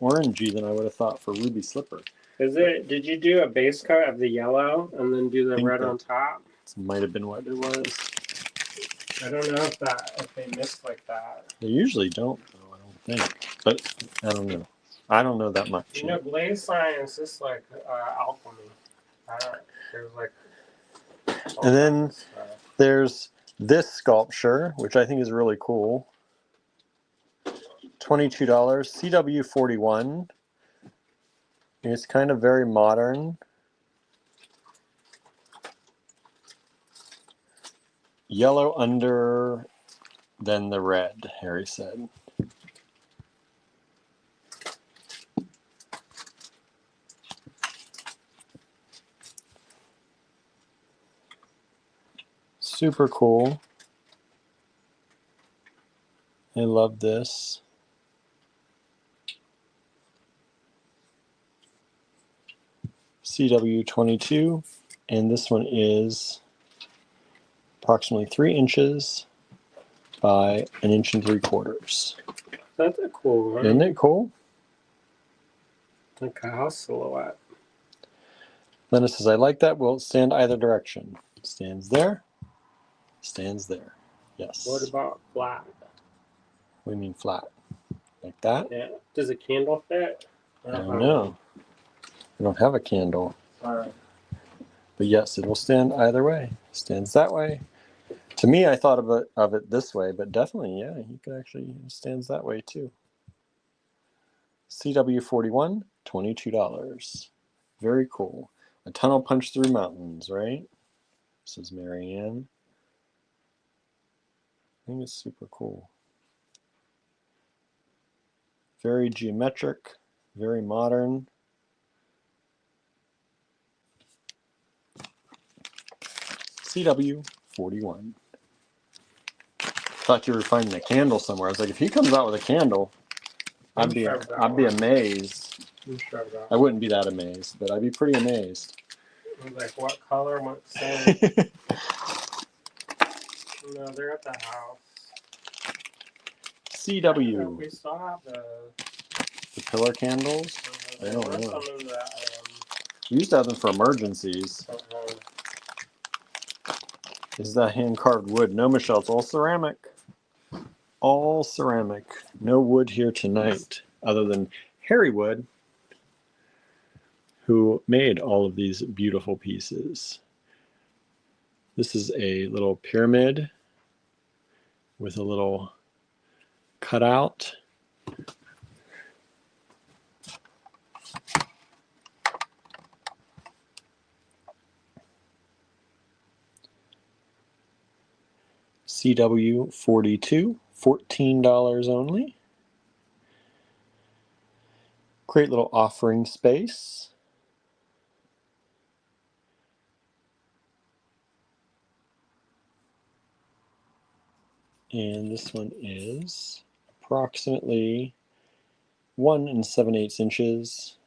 orangey than I would have thought for Ruby Slipper.
Did you do a base coat of the yellow and then do the red on top?
Might have been what it was.
I don't know if they mix like that.
They usually don't, though, I don't think. But I don't know. I don't know that much.
You know, glaze science is like alchemy. There's like.
And then there's this sculpture, which I think is really cool. $22, CW41. It's kind of very modern. Yellow under, then the red, Harry said. Super cool. I love this. CW22, and this one is approximately 3 inches by 1 3/4 inches.
That's a cool one.
Isn't it cool?
Like a house silhouette.
Lena says, I like that. Will it stand either direction? Stands there. Stands there. Yes.
What about flat?
What do you mean flat? Like that?
Yeah. Does a candle fit?
I don't know. I don't have a candle.
Sorry.
But yes, it will stand either way. Stands that way. To me, I thought of it this way, but definitely, yeah, you could actually, it stands that way too. CW41, $22. Very cool. A tunnel punch through mountains, right? This is Marianne. I think it's super cool. Very geometric, very modern. CW41. Thought you were finding a candle somewhere. I was like, if he comes out with a candle, I'd be amazed. I wouldn't be that amazed, but I'd be pretty amazed.
Like what color? What scent? No, they're at the house.
CW.
We still have the
pillar candles. I don't know.
Some in that,
We used to have them for emergencies. This is that hand carved wood. No, Michelle, it's all ceramic. All ceramic. No wood here tonight, other than Harry Wood, who made all of these beautiful pieces. This is a little pyramid with a little cutout. CW42, $14 only. Great little offering space. And this one is approximately 1 7/8 inches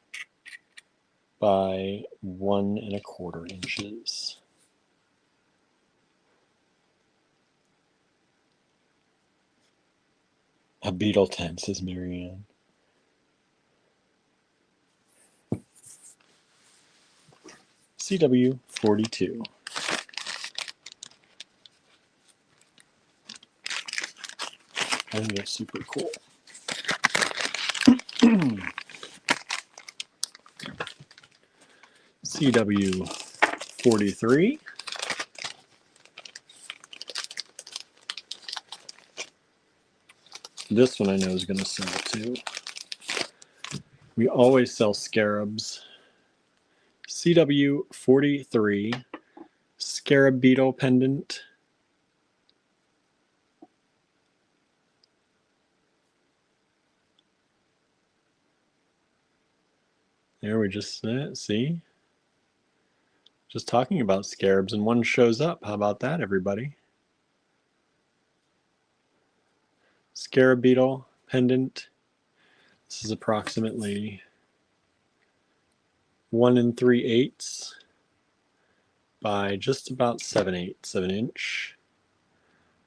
by 1 1/4 inches. A beetle tent, says Marianne. CW42. I think that's super cool. CW43. This one I know is going to sell too. We always sell scarabs. CW43 scarab beetle pendant. There we just see. Just talking about scarabs and one shows up. How about that, everybody? Scarab beetle pendant. This is approximately 1 3/8 by just about 7/8 of an inch.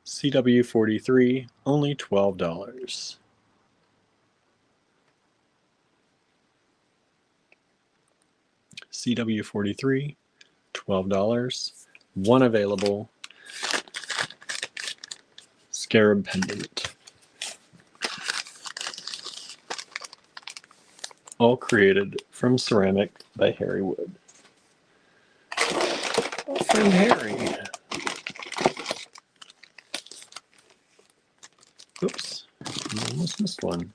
CW43, only $12. CW43, $12. One available. Scarab pendant. All created from ceramic by Harry Wood. Our friend Harry. Oops, I almost missed one.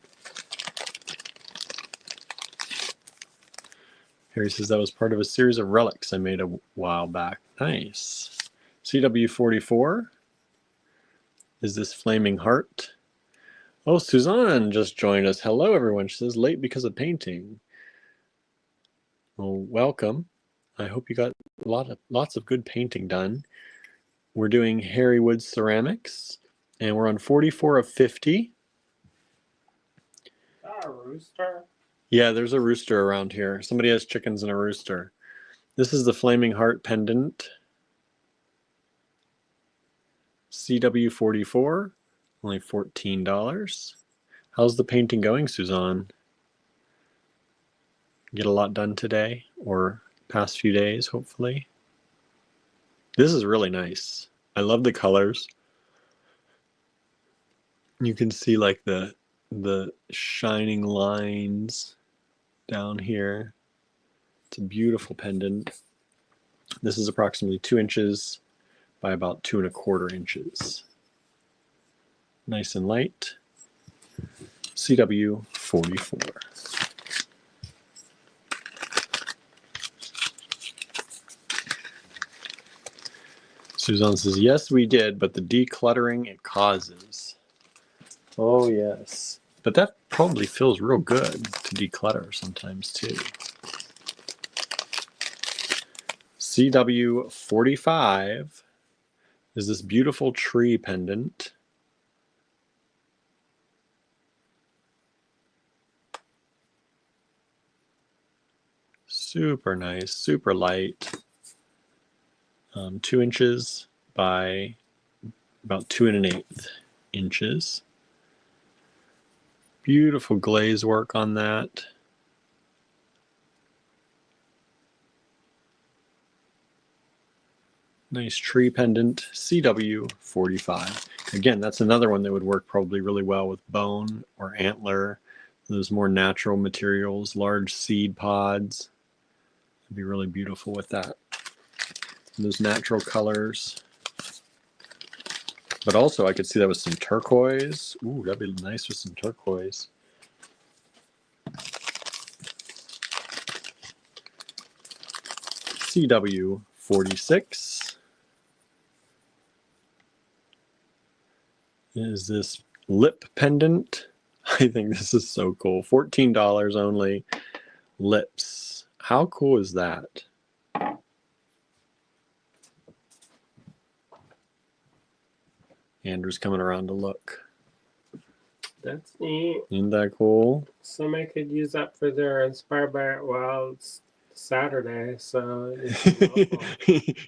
Harry says that was part of a series of relics I made a while back. Nice. CW44 is this flaming heart. Oh, Suzanne just joined us. Hello, everyone. She says late because of painting. Well, welcome. I hope you got lots of good painting done. We're doing Harry Wood ceramics, and we're on 44 of 50.
rooster?
Yeah, there's a rooster around here. Somebody has chickens and a rooster. This is the Flaming Heart pendant. CW44, only $14. How's the painting going, Suzanne? Get a lot done today or past few days, hopefully. This is really nice. I love the colors. You can see like the shining lines down here. It's a beautiful pendant. This is approximately 2 inches by about 2¼ inches. Nice and light. CW44. Suzanne says, yes, we did, but the decluttering it causes. Oh, yes. But that probably feels real good to declutter sometimes, too. CW45 is this beautiful tree pendant. Super nice, super light. 2 inches by about 2⅛ inches. Beautiful glaze work on that. Nice tree pendant, CW45. Again, that's another one that would work probably really well with bone or antler. Those more natural materials, large seed pods. It'd be really beautiful with that. And those natural colors. But also I could see that with some turquoise. Ooh, that'd be nice with some turquoise. CW46 is this lip pendant. I think this is so cool. $14 only. Lips. How cool is that? Andrew's coming around to look.
That's neat.
Isn't that cool?
Somebody could use that for their Inspired by It. Well, it's Saturday, so it's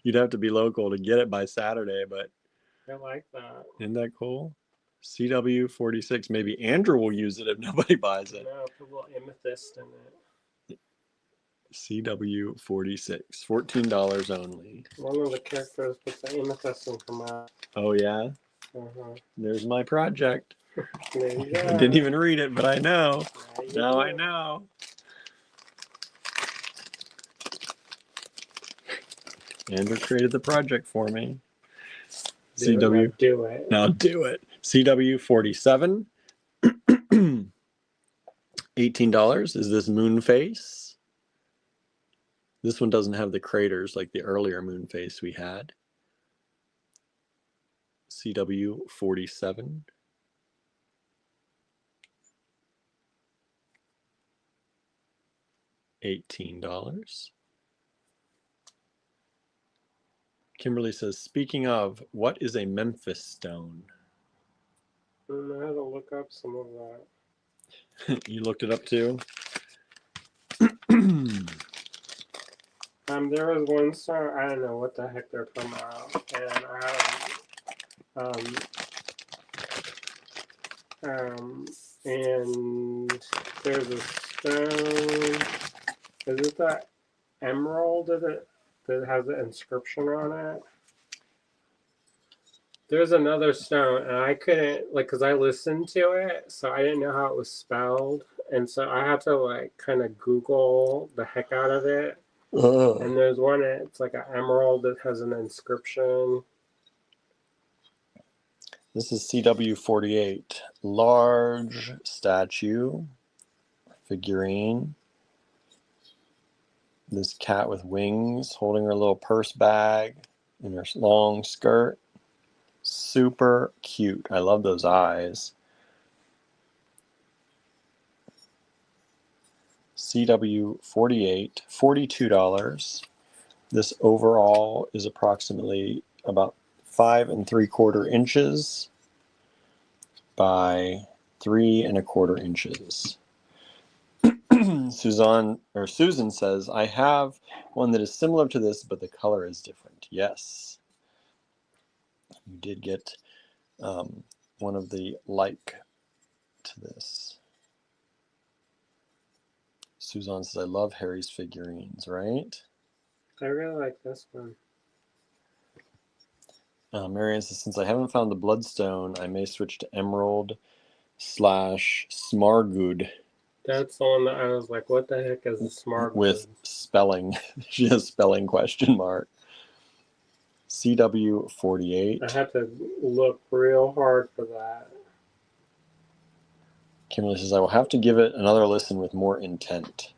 You'd have to be local to get it by Saturday, but
I like that.
isn't that cool? CW46. Maybe Andrew will use it if nobody buys it.
No, put a little amethyst in it.
CW46. $14 only.
One of the characters puts the amethyst in her mouth.
Oh, yeah? There's my project.
There you go.
I didn't even read it, but I know. Now I know. Andrew created the project for me. CW.
Do it.
Now do it. CW47. $18 is this moon face. This one doesn't have the craters like the earlier moon face we had. CW47. $18. Kimberly says, speaking of, what is a Memphis stone?
I had to look up some of that.
You looked it up too?
There was one stone, I don't know what the heck they're talking about, and and there's a stone. Is it that emerald that has the inscription on it? There's another stone, and I couldn't, like, because I listened to it, so I didn't know how it was spelled, and so I had to, like, kind of Google the heck out of it. And there's one, it's like an emerald that has an inscription.
This is CW48. Large statue, figurine. This cat with wings holding her little purse bag in her long skirt. Super cute. I love those eyes. CW48, $42. This overall is approximately about 5¾ inches by 3¼ inches. Susan says, I have one that is similar to this, but the color is different. Yes. You did get one of the like to this. Suzanne says, I love Harry's figurines, right?
I really like this one.
Marianne says, since I haven't found the Bloodstone, I may switch to Emerald / Smargood.
That's the one that I was like, what the heck is a smart
with spelling. She has spelling question mark. CW48.
I had to look real hard for that.
Kimberly says, I will have to give it another listen with more intent.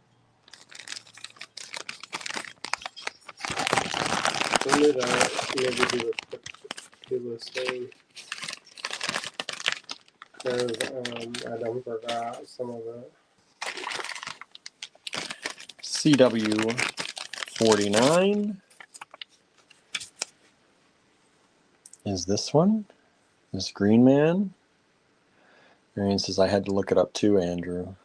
When did I maybe do a quick listing? Because I done forgot some of it.
CW49 is this one. This Green Man. Marion says, I had to look it up too, Andrew.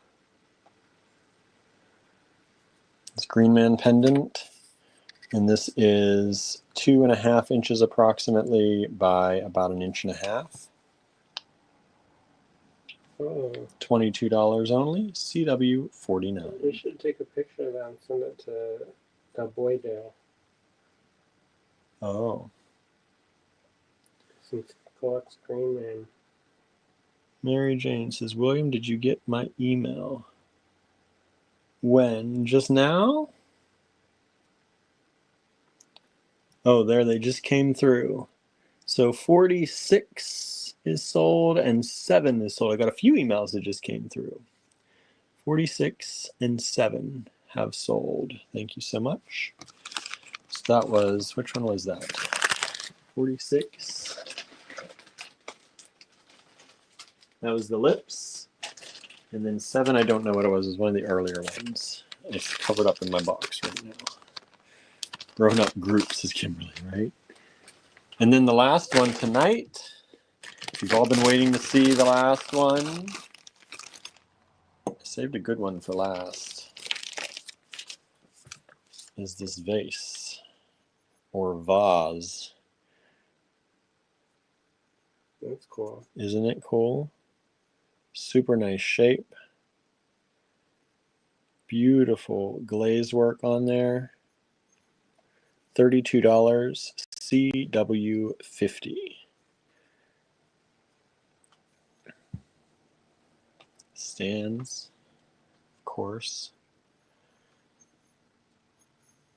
This Green Man pendant. And this is 2.5 inches approximately by about 1.5 inches.
Oh.
$22 only. CW49.
We should take a picture of that and send it to Boydale.
Oh.
Since collects Green Man.
Mary Jane says, William, did you get my email? When? Just now? Oh, there they just came through. So 46 is sold and 7 is sold. I got a few emails that just came through. 46 and 7 have sold. Thank you so much. So that was, which one was that? 46. That was the lips. And then 7, I don't know what it was one of the earlier ones. It's covered up in my box right now. Grown Up Groups is Kimberly, right? And then the last one tonight. You've all been waiting to see the last one. I saved a good one for last. Is this vase or vase?
That's cool.
Isn't it cool? Super nice shape. Beautiful glaze work on there. $32, CW50. Stands, of course.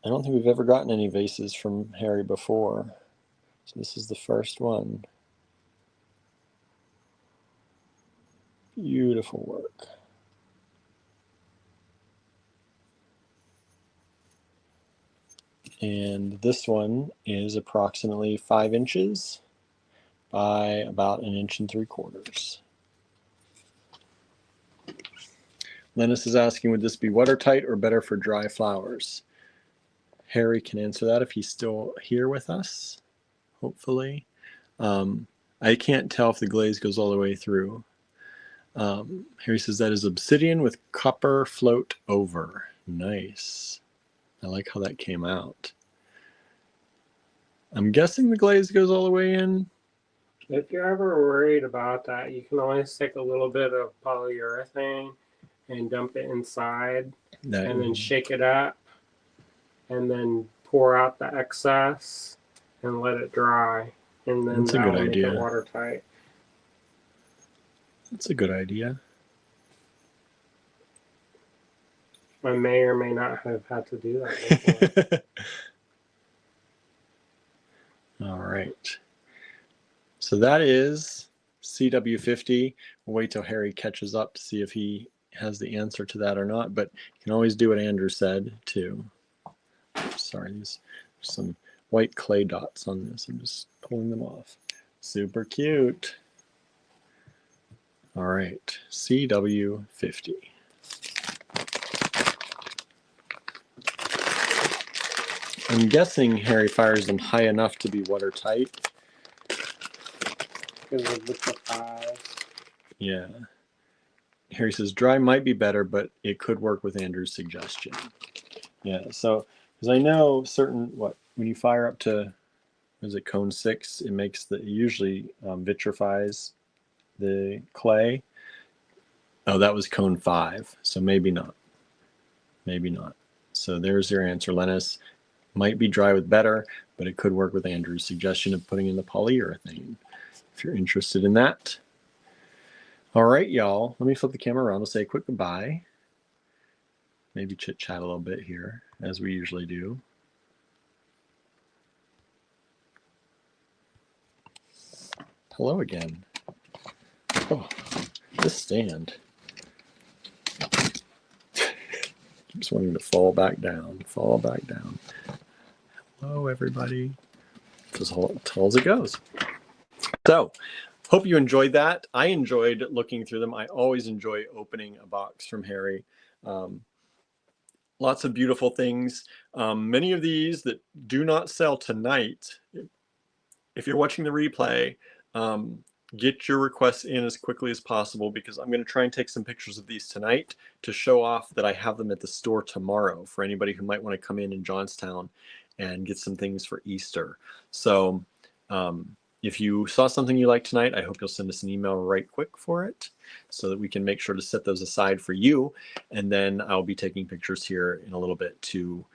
I don't think we've ever gotten any vases from Harry before. So this is the first one. Beautiful work. And this one is approximately 5 inches by about 1.75 inches. Lennis is asking, would this be watertight or better for dry flowers? Harry can answer that if he's still here with us, hopefully. I can't tell if the glaze goes all the way through. Harry says that is obsidian with copper float over. Nice. I like how that came out. I'm guessing the glaze goes all the way in.
If you're ever worried about that, you can always take a little bit of polyurethane and dump it inside and then shake it up and then pour out the excess and let it dry. And then
that's a good idea.
Make it watertight.
That's a good idea.
I may or may not have had to do that before.
All right. So that is CW50. We'll wait till Harry catches up to see if he has the answer to that or not, but you can always do what Andrew said too. Sorry, there's some white clay dots on this. I'm just pulling them off. Super cute. All right, CW50. I'm guessing Harry fires them high enough to be watertight.
Because of the 5.
Yeah. Harry says dry might be better, but it could work with Andrew's suggestion. Yeah, so because I know certain when you fire up to, is it cone 6, it makes it usually vitrifies the clay. Oh, that was cone 5, so maybe not. Maybe not. So there's your answer, Lennis. Might be dry with better, but it could work with Andrew's suggestion of putting in the polyurethane, if you're interested in that. All right, y'all. Let me flip the camera around. We'll say a quick goodbye. Maybe chit-chat a little bit here, as we usually do. Hello again. Oh, this stand. Just wanting to fall back down, fall back down. Hello, everybody. That's all as it goes. So, hope you enjoyed that. I enjoyed looking through them. I always enjoy opening a box from Harry. Lots of beautiful things. Many of these that do not sell tonight. If you're watching the replay, get your requests in as quickly as possible, because I'm going to try and take some pictures of these tonight to show off that I have them at the store tomorrow for anybody who might want to come in Johnstown and get some things for Easter. So if you saw something you liked tonight, I hope you'll send us an email right quick for it so that we can make sure to set those aside for you. And then I'll be taking pictures here in a little bit to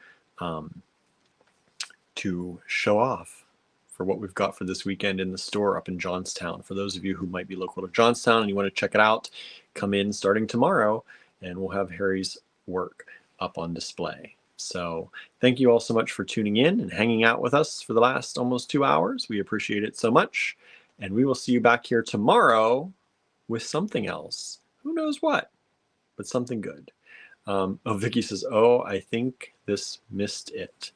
show off for what we've got for this weekend in the store up in Johnstown. For those of you who might be local to Johnstown and you want to check it out, come in starting tomorrow and we'll have Harry's work up on display. So thank you all so much for tuning in and hanging out with us for the last almost 2 hours. We appreciate it so much. And we will see you back here tomorrow with something else. Who knows what, but something good. Oh, Vicky says, oh, I think this missed it.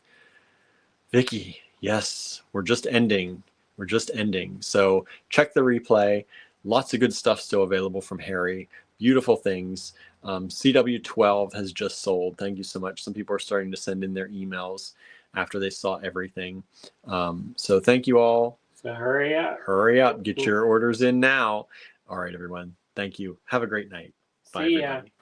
Vicky, yes, we're just ending. We're just ending. So check the replay. Lots of good stuff still available from Harry. Beautiful things. CW12 has just sold. Thank you so much. Some people are starting to send in their emails after they saw everything. So thank you all.
So hurry up.
Hurry up. Get your orders in now. All right, everyone. Thank you. Have a great night. Bye,
See ya.
everybody.